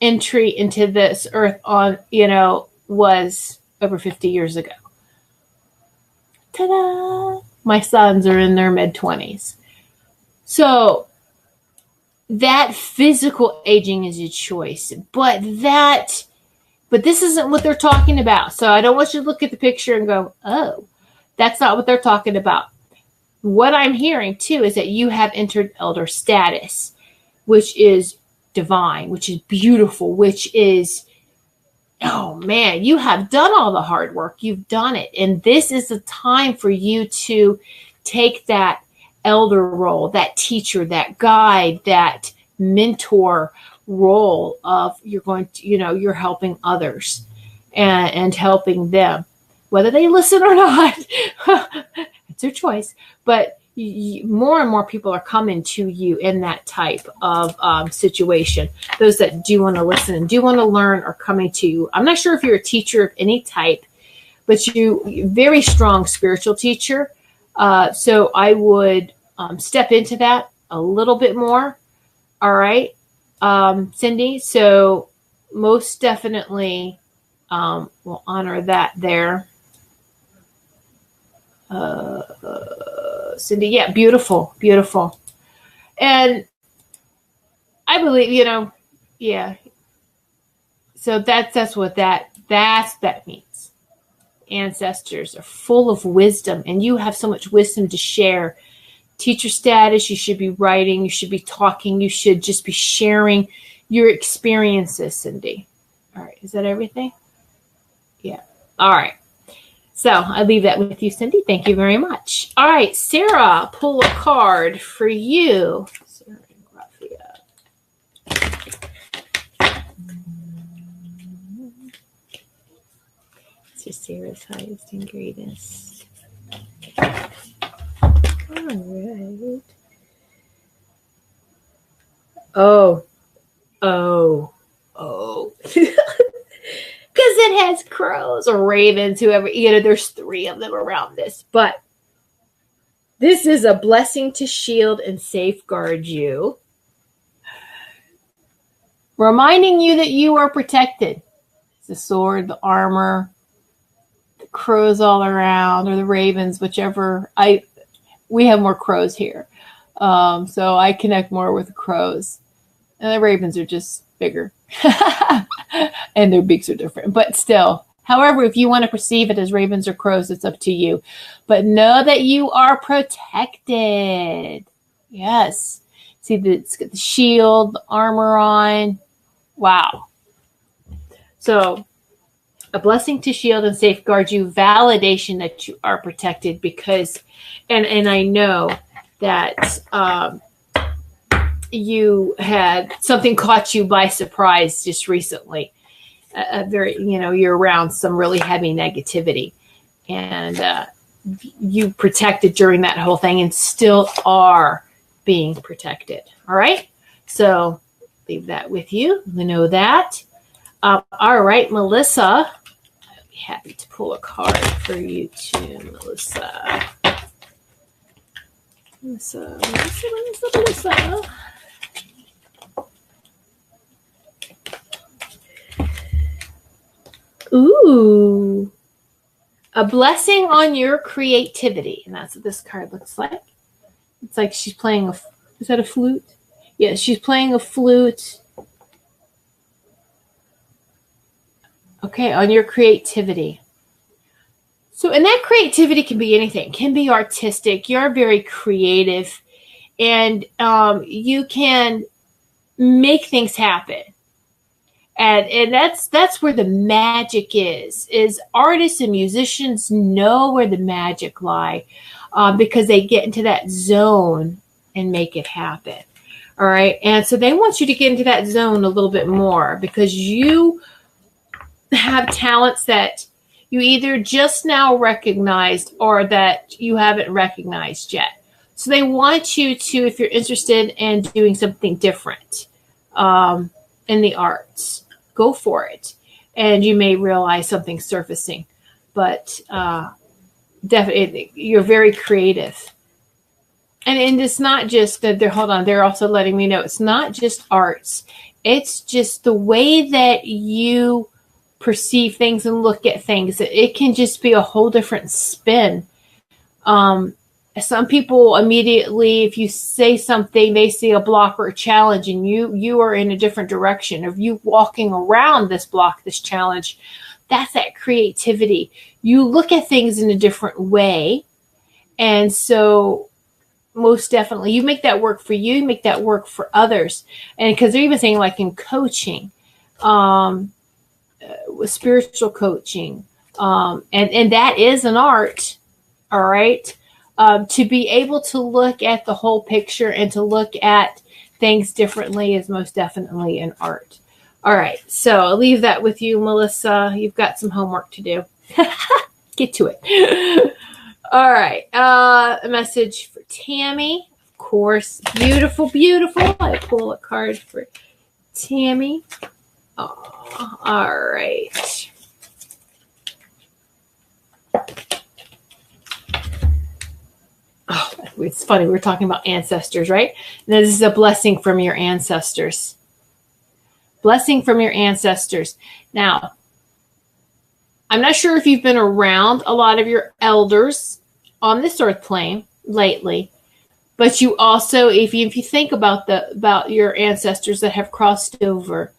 entry into this earth was over 50 years ago. Ta-da! My sons are in their mid-20s. So that physical aging is a choice, but this isn't what they're talking about. So I don't want you to look at the picture and go, oh, that's not what they're talking about. What I'm hearing too is that you have entered elder status, which is divine, which is beautiful, which is, oh man, you have done all the hard work. You've done it. And this is the time for you to take that elder role, that teacher, that guide, that mentor role of you're helping others and helping them. Whether they listen or not, it's their choice. But more and more people are coming to you in that type of situation. Those that do want to listen and do want to learn are coming to you. I'm not sure if you're a teacher of any type, but you very strong spiritual teacher. So I would step into that a little bit more. All right, Cindy. So most definitely we'll honor that there. Cindy, yeah, beautiful. And I believe, yeah. So that's what that means. Ancestors are full of wisdom, and you have so much wisdom to share. Teacher status, you should be writing, you should be talking, you should just be sharing your experiences, Cindy. All right, is that everything? Yeah. All right. So I leave that with you, Cindy. Thank you very much. All right, Sarah, pull a card for you. Sarah and Graphia. It's just Sarah's highest and greatest. All right. Oh. Because it has crows or ravens, whoever, there's 3 of them around this. But this is a blessing to shield and safeguard you. Reminding you that you are protected. It's the sword, the armor, the crows all around, or the ravens, whichever. We have more crows here. So I connect more with the crows. And the ravens are just bigger. And their beaks are different. But still, however, if you want to perceive it as ravens or crows, it's up to you. But know that you are protected. Yes. See, it's got the shield, the armor on. Wow. So, a blessing to shield and safeguard you. Validation that you are protected because, and I know that you had something caught you by surprise just recently. You're around some really heavy negativity, and you protected during that whole thing and still are being protected. All right. So leave that with you. We know that. All right, Melissa, we happy to pull a card for you too, Melissa. Melissa. Ooh. A blessing on your creativity. And that's what this card looks like. It's like she's playing is that a flute? Yeah, she's playing a flute. Okay, on your creativity. So, and that creativity can be anything. It can be artistic. You're very creative. And you can make things happen. And that's where the magic is artists and musicians know where the magic lie because they get into that zone and make it happen. All right. And so they want you to get into that zone a little bit more because you have talents that you either just now recognized or that you haven't recognized yet. So they want you to, if you're interested in doing something different in the arts, go for it. And you may realize something surfacing, but definitely you're very creative. And it's not just that they're also letting me know it's not just arts. It's just the way that you perceive things and look at things. It can just be a whole different spin. Some people immediately, if you say something, they see a block or a challenge and you are in a different direction of you walking around this block, this challenge. That's that creativity. You look at things in a different way. And so most definitely you make that work for you, make that work for others. And because they're even saying like in coaching, with spiritual coaching, and that is an art. All right. To be able to look at the whole picture and to look at things differently is most definitely an art. All right. So I'll leave that with you, Melissa. You've got some homework to do. Get to it. All right. A message for Tammy. Of course. Beautiful, beautiful. I pull a card for Tammy. Oh, all right. Oh, it's funny. We're talking about ancestors, right? And this is a blessing from your ancestors. Blessing from your ancestors. Now, I'm not sure if you've been around a lot of your elders on this earth plane lately, but you also, if you think about your ancestors that have crossed over,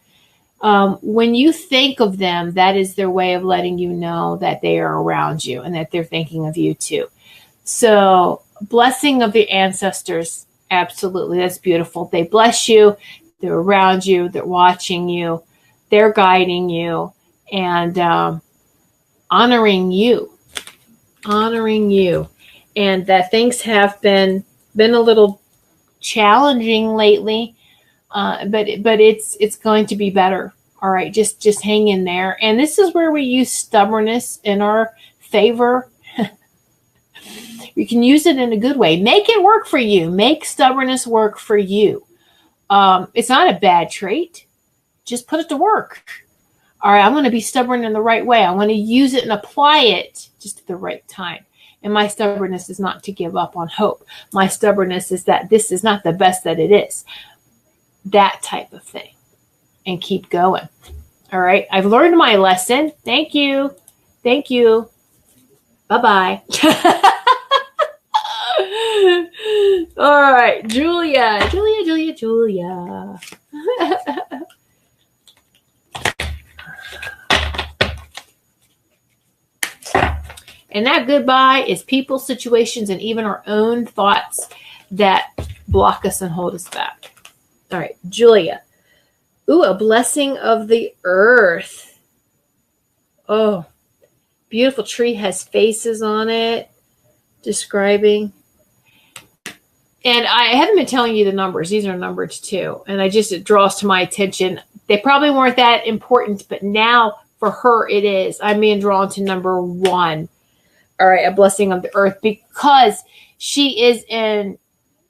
when you think of them, that is their way of letting you know that they are around you and that they're thinking of you too. So, blessing of the ancestors, absolutely, that's beautiful. They bless you, they're around you, they're watching you, they're guiding you, and honoring you, and that things have been a little challenging lately, but it's going to be better. All right, just hang in there. And this is where we use stubbornness in our favor. You can use it in a good way. Make it work for you. Make stubbornness work for you. It's not a bad trait. Just put it to work. All right, I'm going to be stubborn in the right way. I'm going to use it and apply it just at the right time. And my stubbornness is not to give up on hope. My stubbornness is that this is not the best that it is. That type of thing. And keep going. All right, I've learned my lesson. Thank you. Thank you. Bye-bye. All right, Julia. And that goodbye is people, situations, and even our own thoughts that block us and hold us back. All right, Julia. Ooh, a blessing of the earth. Oh, beautiful tree has faces on it, describing. And I haven't been telling you the numbers. These are numbered too. And it draws to my attention. They probably weren't that important, but now for her it is. I'm being drawn to number 1. All right, a blessing of the earth, because she is in,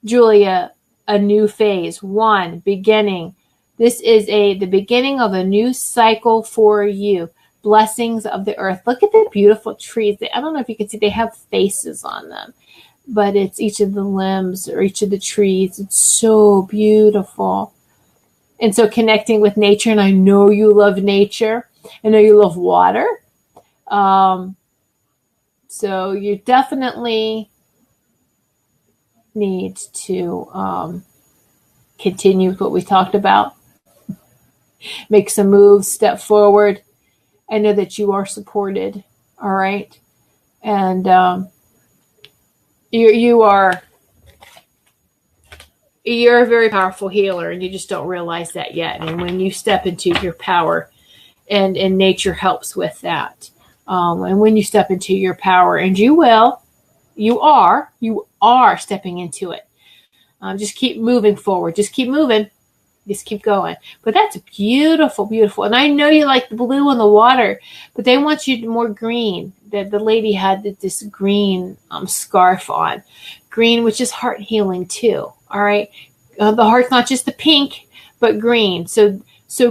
Julia, a new phase. 1, beginning. This is the beginning of a new cycle for you. blessings of the earth. Look at the beautiful trees. I don't know if you can see, they have faces on them, but it's each of the limbs or each of the trees. It's so beautiful. And so connecting with nature, and I know you love nature. I know you love water. So you definitely need to continue with what we talked about. Make some moves, step forward. I know that you are supported. All right. And you're a very powerful healer, and you just don't realize that yet. And when you step into your power, and nature helps with that. And when you step into your power, and you are stepping into it. Just keep moving forward. Just keep moving. Just keep going. But that's beautiful, beautiful. And I know you like the blue and the water, but they want you more green. The lady had this green scarf on. Green, which is heart healing too. All right. The heart's not just the pink, but green. So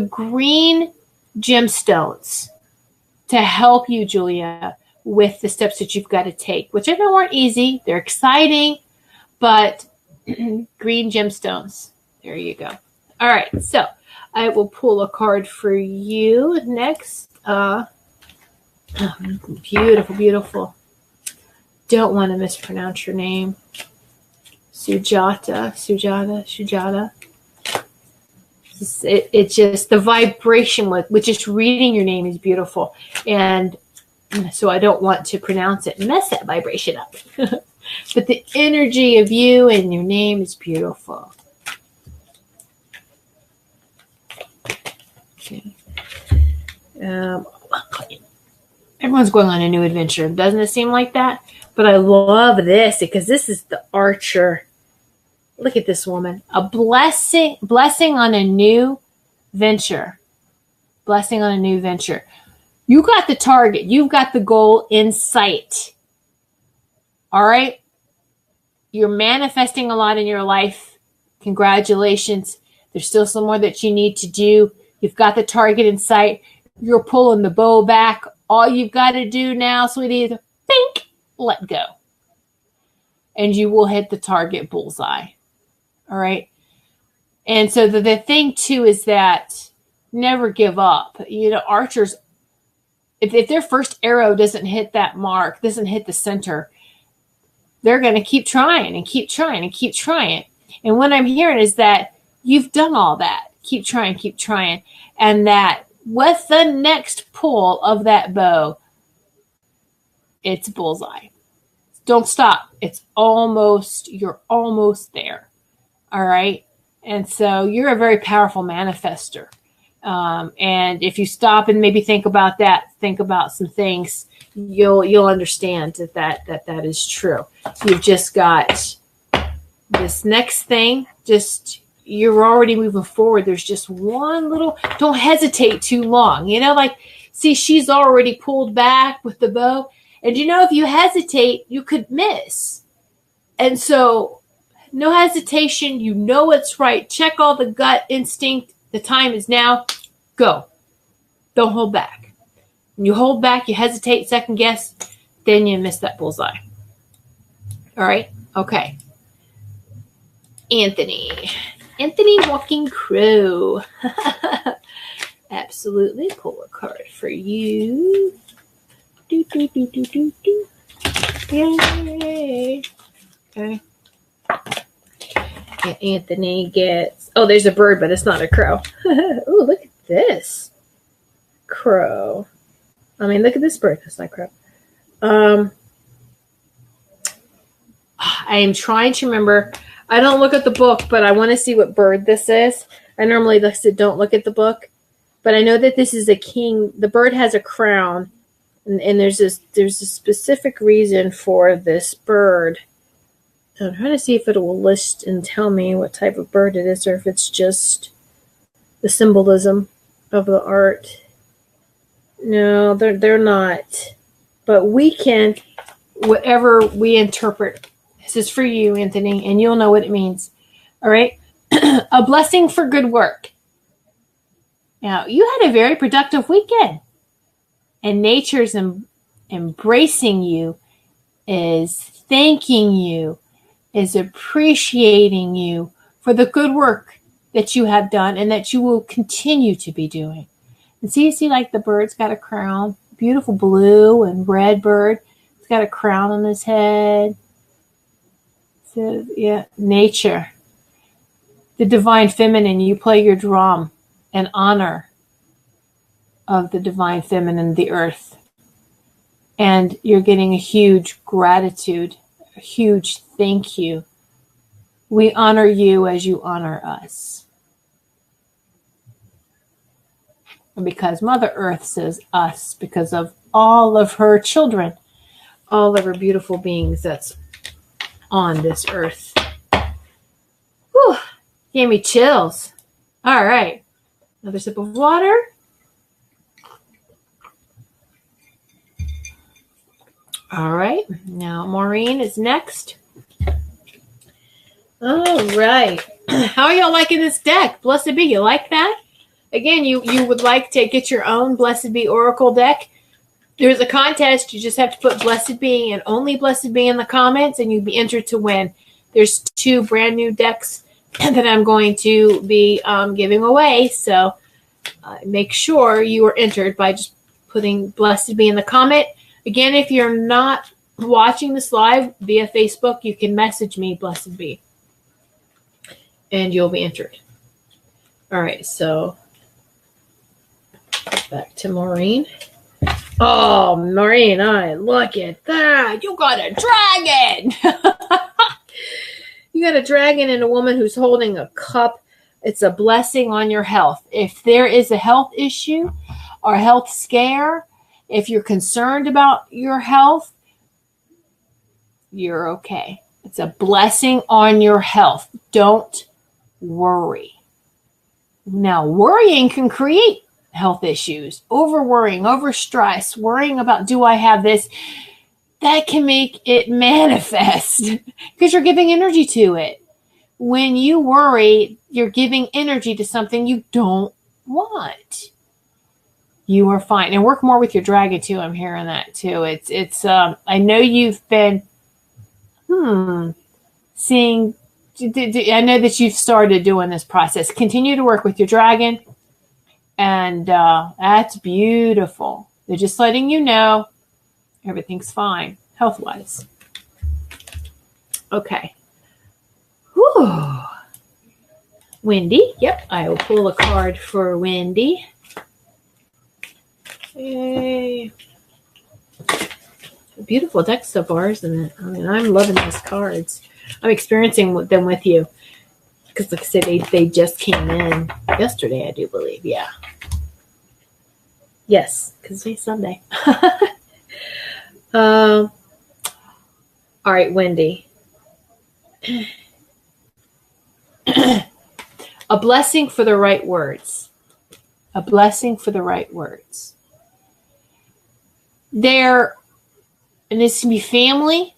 green gemstones to help you, Julia, with the steps that you've got to take, which I know aren't easy. They're exciting, but green gemstones. There you go. All right. So I will pull a card for you next. Beautiful, beautiful. Don't want to mispronounce your name. Sujata. It's just the vibration with just reading your name is beautiful. And so I don't want to pronounce it and mess that vibration up. But the energy of you and your name is beautiful. Okay. Everyone's going on a new adventure. Doesn't it seem like that? But I love this because this is the Archer. Look at this woman. A blessing on a new venture. Blessing on a new venture. You got the target. You've got the goal in sight. All right? You're manifesting a lot in your life. Congratulations. There's still some more that you need to do. You've got the target in sight. You're pulling the bow back. All you've got to do now, sweetie, is think, let go. And you will hit the target bullseye. All right? And so the thing, too, is that never give up. Archers, if their first arrow doesn't hit that mark, doesn't hit the center, they're going to keep trying and keep trying and keep trying. And what I'm hearing is that you've done all that. Keep trying. And that with the next pull of that bow, it's bullseye. Don't stop. You're almost there. All right. And so you're a very powerful manifester. And if you stop and maybe think about some things, you'll understand that is true. You've just got this next thing, you're already moving forward. There's just one little, don't hesitate too long. See, she's already pulled back with the bow. And if you hesitate, you could miss. And so no hesitation. It's right. Check all the gut instinct. The time is now. Go. Don't hold back. When you hold back, you hesitate, second guess, then you miss that bullseye. All right? Okay. Anthony Walking Crow. Absolutely. Pull a card for you. Do. Yay. Okay. And Anthony gets, there's a bird, but it's not a crow. Oh, look at this. Crow. Look at this bird. It's not a crow. I am trying to remember. I don't look at the book, but I want to see what bird this is. I normally don't look at the book, but I know that this is a king. The bird has a crown, and there's a specific reason for this bird. I'm trying to see if it will list and tell me what type of bird it is, or if it's just the symbolism of the art. No, they're not. But we can, whatever we interpret. This is for you, Anthony, and you'll know what it means. All right? A blessing for good work. Now, you had a very productive weekend. And nature's embracing you, is thanking you, is appreciating you for the good work that you have done and that you will continue to be doing. And see like the bird's got a crown, beautiful blue and red bird. It's got a crown on his head. So yeah, nature, the divine feminine, you play your drum in honor of the divine feminine, the earth. And you're getting a huge gratitude, a huge thank you. We honor you as you honor us. And because Mother Earth says us, because of all of her children, all of her beautiful beings that's on this earth. Whew, gave me chills. All right. Another sip of water. All right. Now Maureen is next. All right. How are y'all liking this deck? Blessed be. You like that? Again, you would like to get your own Blessed Be Oracle deck. There's a contest. You just have to put Blessed Be and only Blessed Be in the comments, and you'll be entered to win. There's 2 brand new decks that I'm going to be giving away. So make sure you are entered by just putting Blessed Be in the comment. Again, if you're not watching this live via Facebook, you can message me, Blessed Be, and you'll be entered. All right, so back to Maureen. Oh, Maureen, look at that. You got a dragon. You got a dragon and a woman who's holding a cup. It's a blessing on your health. If there is a health issue or a health scare, if you're concerned about your health, you're okay. It's a blessing on your health. Don't worry. Now, worrying can create health issues. Over worrying, over stress, worrying about, do I have this? That can make it manifest because you're giving energy to it. When you worry, you're giving energy to something you don't want. You are fine. And work more with your dragon too. I'm hearing that too. It's I know you've been seeing, I know that you've started doing this process. Continue to work with your dragon. And that's beautiful. They're just letting you know everything's fine, health-wise. Okay. Whew. Wendy. Yep, I will pull a card for Wendy. Yay. Beautiful deck so far, isn't it? I mean, I'm loving these cards. I'm experiencing them with you. Because like I said, they just came in yesterday, I do believe. Yeah. Yes, because today's Sunday. All right, Wendy. A blessing for the right words. A blessing for the right words. And this can be family,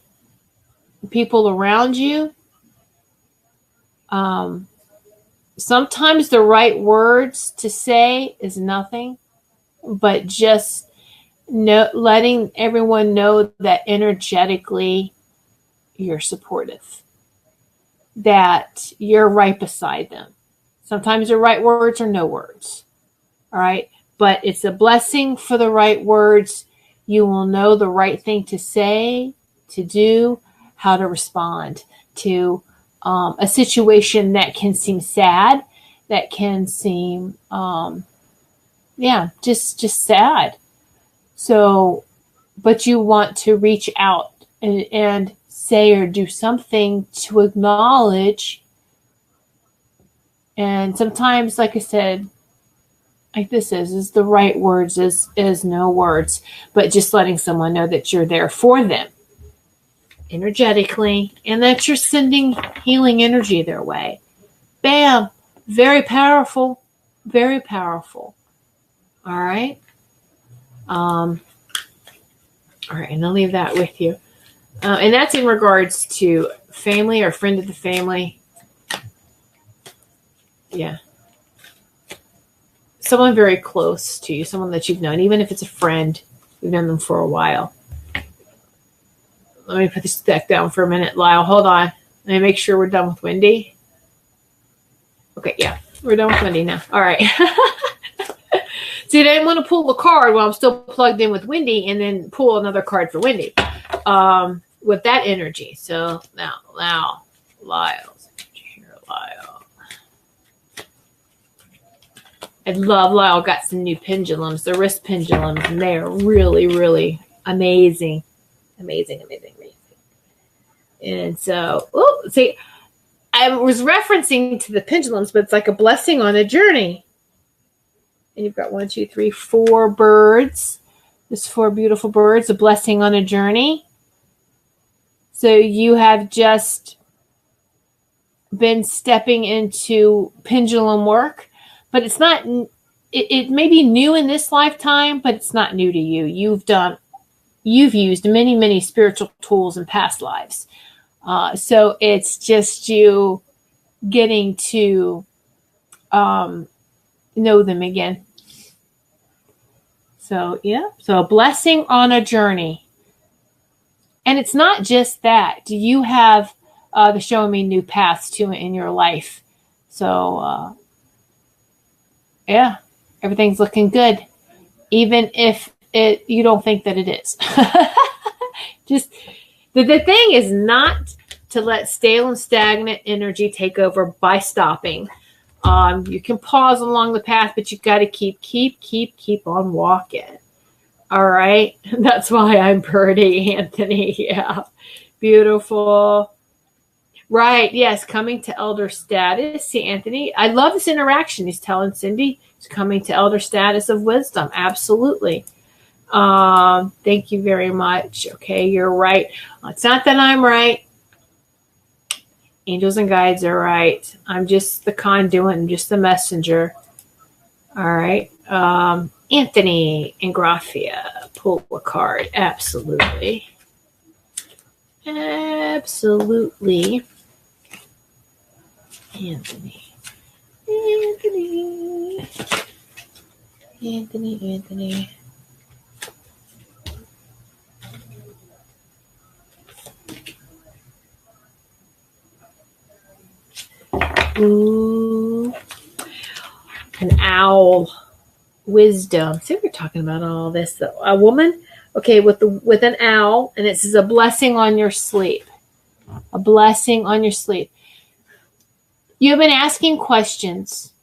people around you. Sometimes the right words to say is nothing, but just letting everyone know that energetically you're supportive, that you're right beside them. Sometimes the right words are no words. All right. But it's a blessing for the right words. You will know the right thing to say, to do, how to respond to a situation that can seem sad, that can seem, just sad. So, but you want to reach out and say or do something to acknowledge. And sometimes, like I said, like this is the right words is no words, but just letting someone know that you're there for them energetically and that you're sending healing energy their way. Bam. Very powerful. Very powerful. All right. All right. And I'll leave that with you. And that's in regards to family or friend of the family. Yeah. Someone very close to you, someone that you've known, even if it's a friend, We've done them for a while. Let me put this deck down for a minute, Lyle. Hold on. Let me make sure we're done with Wendy. Okay, yeah. We're done with Wendy now. All right. See, I didn't want to pull the card while I'm still plugged in with Wendy and then pull another card for Wendy with that energy. So now, Lyle's energy here, Lyle. I love Lyle got some new pendulums, the wrist pendulums, and they are really, really amazing. Amazing. And so, see, I was referencing to the pendulums, but it's like a blessing on a journey. And you've got 1, 2, 3, 4 birds. There's 4 beautiful birds, a blessing on a journey. So you have just been stepping into pendulum work, but it's not, it may be new in this lifetime, but it's not new to you. You've used many, many spiritual tools in past lives. So it's just you getting to know them again. So, yeah. So a blessing on a journey. And it's not just that. You have the showing me new paths too in your life. So, yeah, everything's looking good. Even if you don't think that it is. Just the thing is not to let stale and stagnant energy take over by stopping. You can pause along the path, but you got to keep on walking. All right. That's why I'm pretty, Anthony. Yeah. Beautiful. Right. Yes. Coming to elder status. See, Anthony, I love this interaction. He's telling Cindy he's coming to elder status of wisdom. Absolutely. Thank you very much. Okay. You're right. It's not that I'm right. Angels and guides are right. I'm just the conduit. I'm just the messenger. All right. Anthony and Graphia, pull a card. Absolutely. Absolutely. Anthony. Ooh, an owl, wisdom. See, we're talking about all this. A woman, okay, with an owl, and it says a blessing on your sleep. A blessing on your sleep. You've been asking questions.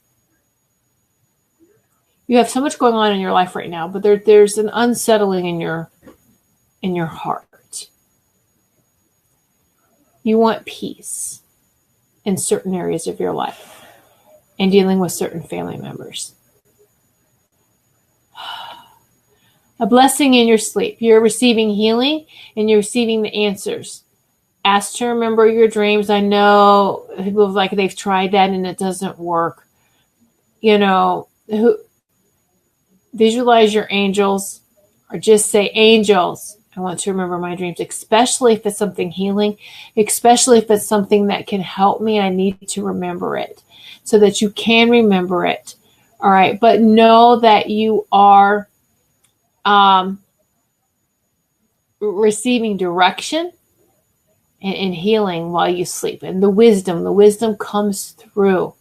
You have so much going on in your life right now, but there's an unsettling in your heart. You want peace in certain areas of your life and dealing with certain family members. A blessing in your sleep. You're receiving healing and you're receiving the answers. Ask to remember your dreams. I know people like they've tried that and it doesn't work. Visualize your angels or just say angels. I want to remember my dreams, especially if it's something healing, especially if it's something that can help me. I need to remember it so that you can remember it. All right. But know that you are receiving direction and healing while you sleep. And the wisdom comes through.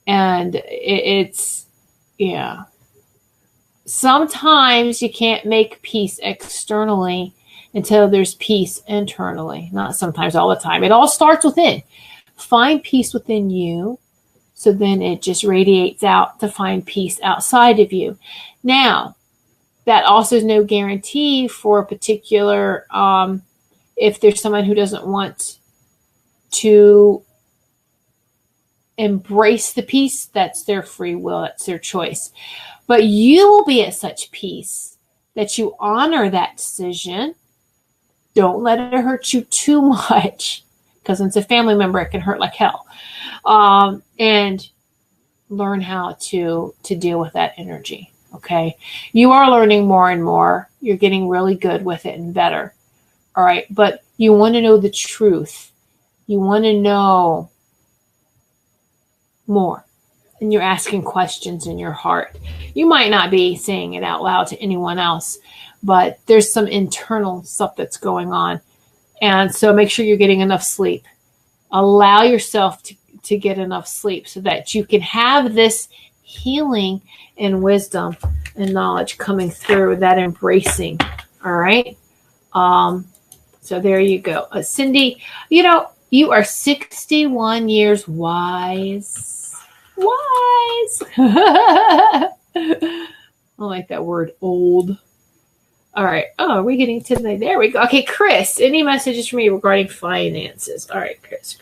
And it's, yeah. Sometimes you can't make peace externally until there's peace internally. Not sometimes, all the time. It all starts within. Find peace within you, so then it just radiates out to find peace outside of you. Now, that also is no guarantee for a particular, if there's someone who doesn't want to embrace the peace, that's their free will, that's their choice. But you will be at such peace that you honor that decision. Don't let it hurt you too much, because when it's a family member, it can hurt like hell. And learn how to deal with that energy. Okay. You are learning more and more. You're getting really good with it and better. All right. But you want to know the truth. You want to know more. And you're asking questions in your heart. You might not be saying it out loud to anyone else, but there's some internal stuff that's going on. And so make sure you're getting enough sleep. Allow yourself to get enough sleep so that you can have this healing and wisdom and knowledge coming through, that embracing. All right. So there you go. Cindy, you are 61 years wise. Wise. I like that word, old. All right. Oh, are we getting to the... There we go. Okay, Chris, any messages for me regarding finances? All right, Chris.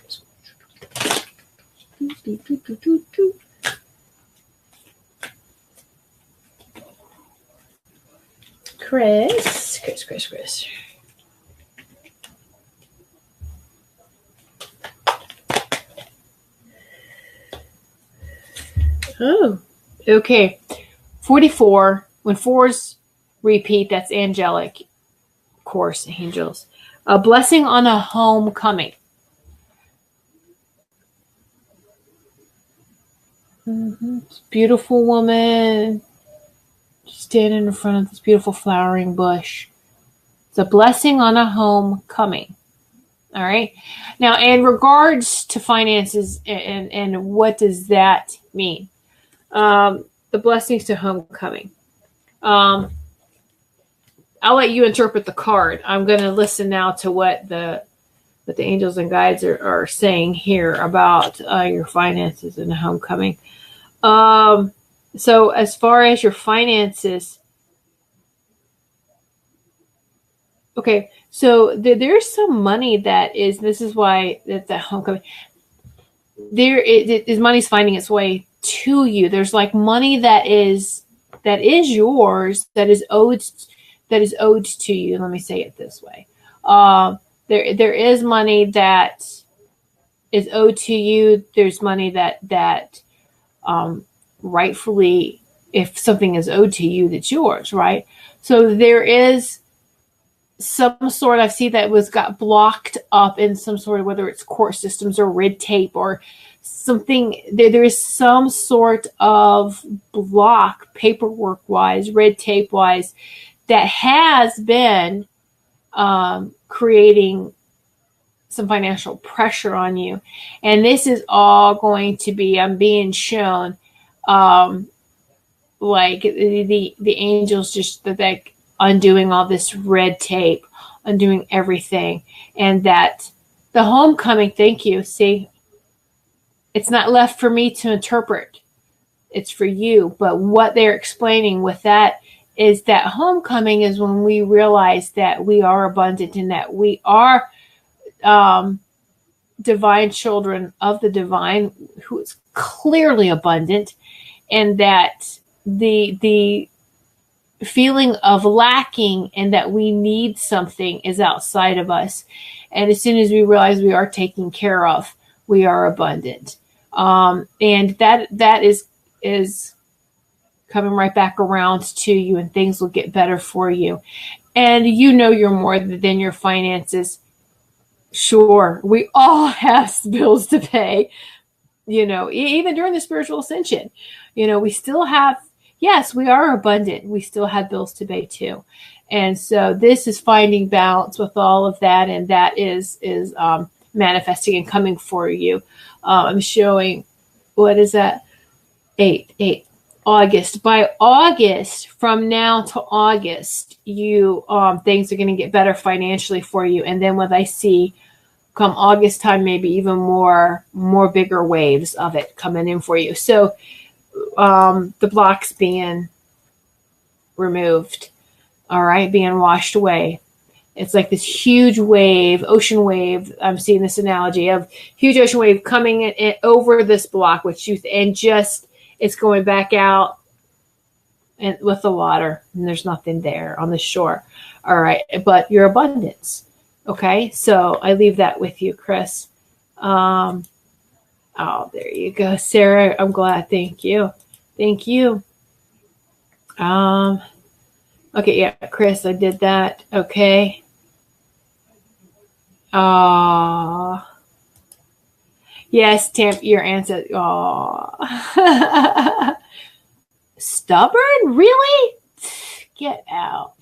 Chris. Oh, okay. 44. When fours repeat, that's angelic. Of course, angels. A blessing on a homecoming. Beautiful woman standing in front of this beautiful flowering bush. It's a blessing on a homecoming. All right. Now, in regards to finances and what does that mean? The blessings to homecoming. I'll let you interpret the card. I'm going to listen now to what the angels and guides are saying here about your finances and homecoming. So as far as your finances, okay, so there's some money that is, this is why the homecoming, there is money's finding its way to you. There's like money that is yours, that is owed to you. Let me say it this way. There is money that is owed to you. There's money that rightfully, if something is owed to you, that's yours, right? So there is some sort, I see that got blocked up in some sort of, whether it's court systems or red tape or something, there is some sort of block, paperwork wise, red tape wise, that has been creating some financial pressure on you. And this is all going to be, I'm being shown, like the angels just that undoing all this red tape, undoing everything. And that the homecoming, thank you. See, it's not left for me to interpret. It's for you. But what they're explaining with that is that homecoming is when we realize that we are abundant and that we are divine children of the divine, who is clearly abundant, and that the feeling of lacking and that we need something is outside of us. And as soon as we realize we are taken care of, we are abundant. And that is coming right back around to you, and things will get better for you. And you're more than your finances. Sure, we all have bills to pay, even during the spiritual ascension. We still have, yes, we are abundant. We still have bills to pay too. And so this is finding balance with all of that. And that is manifesting and coming for you. I'm showing, what is that? 8 August. By August, from now to August, you things are going to get better financially for you. And then what I see come August time, maybe even more bigger waves of it coming in for you. So the blocks being removed, all right, being washed away. It's like this huge wave, ocean wave. I'm seeing this analogy of huge ocean wave coming in over this block, it's going back out and with the water, and there's nothing there on the shore. All right, but your abundance. Okay, so I leave that with you, Chris. Oh, there you go, Sarah. I'm glad. Thank you. Okay, yeah, Chris, I did that. Okay. Yes, Tam, your answer. Stubborn? Really? Get out.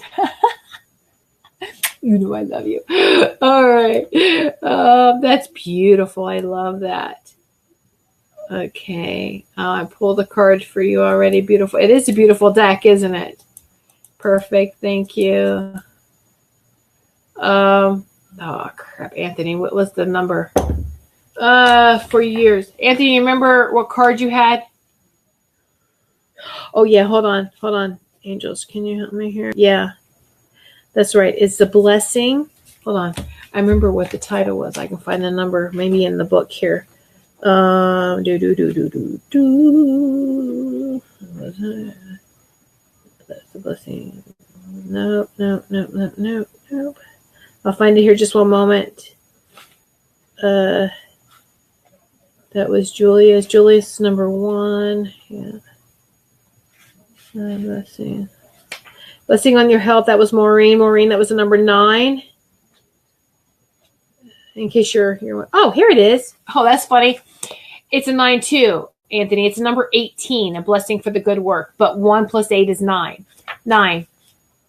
You know I love you. All right. That's beautiful. I love that. Okay. I pulled a card for you already. Beautiful. It is a beautiful deck, isn't it? Perfect. Thank you. Oh, crap. Anthony, what was the number? For years. Anthony, you remember what card you had? Oh, yeah. Hold on. Angels, can you help me here? Yeah. That's right. It's the blessing. Hold on. I remember what the title was. I can find the number maybe in the book here. That's the blessing. Nope. I'll find it here just one moment. That was Julia's. Julia's number 1. Yeah. Blessing. Blessing on your health. That was Maureen. Maureen, that was the number 9. In case you're oh, here it is. Oh, that's funny. It's a 9 too, Anthony. It's number 18, a blessing for the good work. But 1 plus 8 is 9. 9.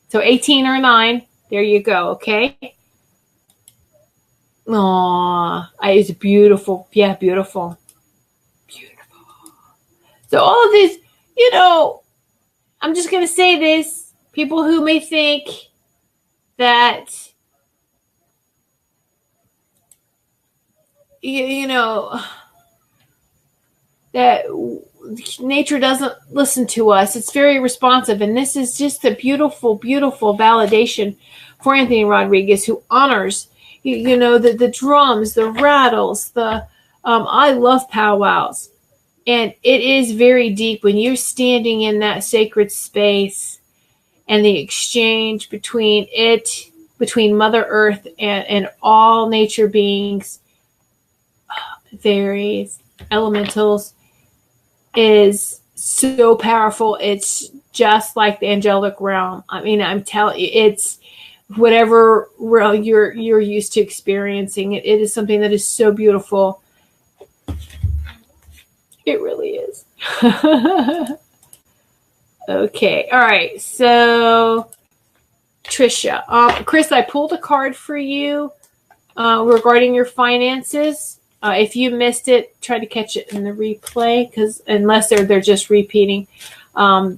So 18 or 9. There you go. Okay. Aw, it's beautiful. Yeah, beautiful. Beautiful. So all of this, I'm just going to say this. People who may think that, that nature doesn't listen to us. It's very responsive. And this is just a beautiful, beautiful validation for Anthony Rodriguez, who honors, the drums, the rattles, I love powwows. And it is very deep when you're standing in that sacred space and the exchange between Mother Earth and all nature beings, fairies, elementals, is so powerful. It's just like the angelic realm. I mean, I'm telling you, it's whatever realm you're used to experiencing. It is something that is so beautiful. It really is. Okay. All right. So, Trisha, Chris, I pulled a card for you regarding your finances. If you missed it, try to catch it in the replay, because unless they're just repeating,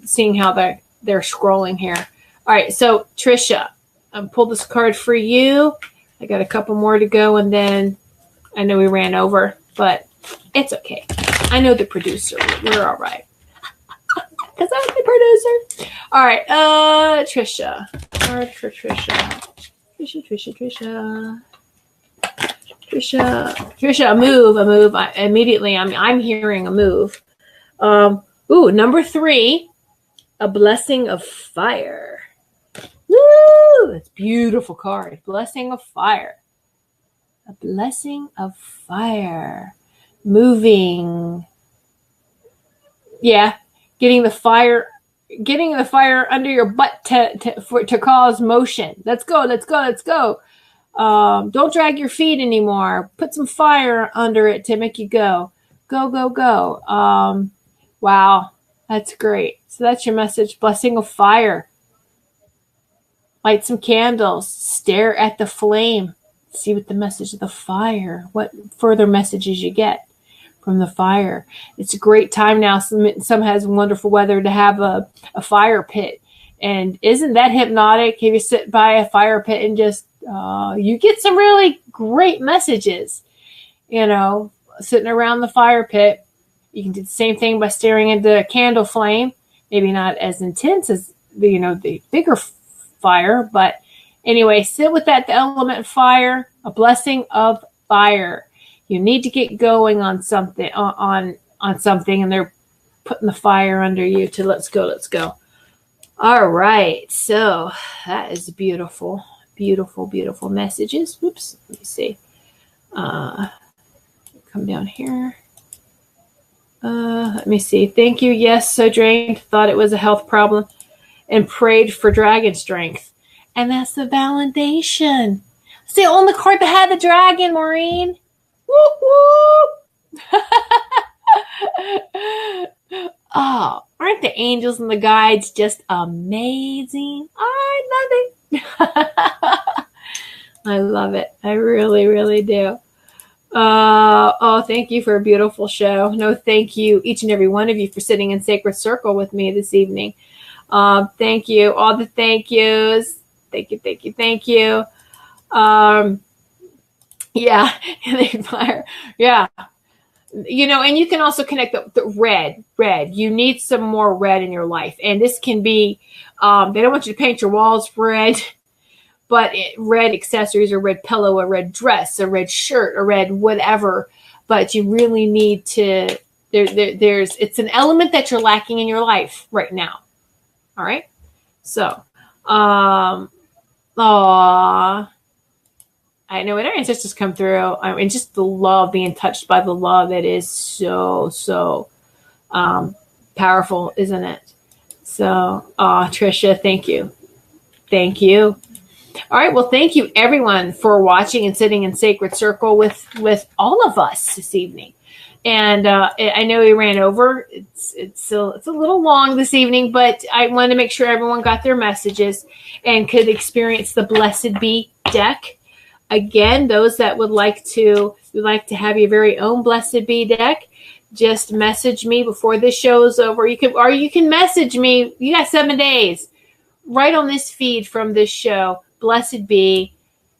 seeing how they're scrolling here. All right. So, Trisha, I pulled this card for you. I got a couple more to go, and then I know we ran over, but it's okay. I know the producer. We're all right. Because I'm the producer. All right. Trisha. Card for Trisha. Trisha, a move. Immediately, I'm hearing a move. Number 3, a blessing of fire. Woo! That's a beautiful card. Blessing of fire. A blessing of fire. Moving. Yeah. Getting the fire under your butt to cause motion. Let's go. Don't drag your feet anymore. Put some fire under it to make you go. Go. Wow. That's great. So that's your message. Blessing of fire. Light some candles. Stare at the flame. See what the message of the fire, what further messages you get from the fire. It's a great time now. Some has wonderful weather to have a fire pit. And isn't that hypnotic? If you sit by a fire pit and just, you get some really great messages, sitting around the fire pit. You can do the same thing by staring into a candle flame. Maybe not as intense as the bigger fire, but anyway, sit with the element fire, a blessing of fire. You need to get going on something, on something, and they're putting the fire under you to let's go. All right. So that is beautiful, beautiful, beautiful messages. Whoops. Let me see. Come down here. Let me see. Thank you. Yes. So drained. Thought it was a health problem and prayed for dragon strength. And that's the validation. It's the only card that had the dragon, Maureen. Whoop, whoop. Oh, aren't the angels and the guides just amazing? I love it. I love it. I really, really do. Thank you for a beautiful show. No, thank you, each and every one of you, for sitting in Sacred Circle with me this evening. Thank you. All the thank yous. Thank you, thank you, thank you. Yeah, yeah. You know, and you can also connect the red. You need some more red in your life. And this can be, they don't want you to paint your walls red, but red accessories, a red pillow, a red dress, a red shirt, a red whatever. But you really need to, it's an element that you're lacking in your life right now. All right. So, I know when our ancestors come through, and just the love, being touched by the love, that is so powerful, isn't it? So, Trisha, thank you. Thank you. All right. Well, thank you everyone for watching and sitting in Sacred Circle with all of us this evening. And I know we ran over. It's a little long this evening, but I wanted to make sure everyone got their messages and could experience the Blessed Be deck. Again, those that would like to have your very own Blessed Be deck, just message me before this show is over. You can message me. You got 7 days right on this feed from this show. Blessed Be.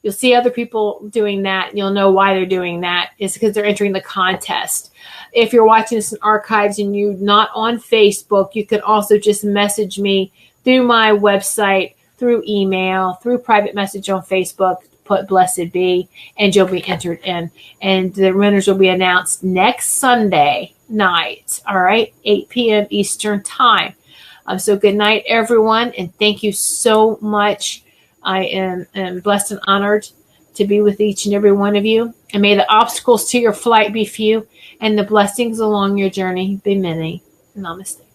You'll see other people doing that, and you'll know why they're doing that. It's because they're entering the contest. If you're watching this in archives and you're not on Facebook, you can also just message me through my website, through email, through private message on Facebook. Put Blessed Be, and you'll be entered in. And the winners will be announced next Sunday night. All right, 8 p.m. Eastern time. So good night, everyone, and thank you so much. I am blessed and honored to be with each and every one of you. And may the obstacles to your flight be few, and the blessings along your journey be many. Namaste.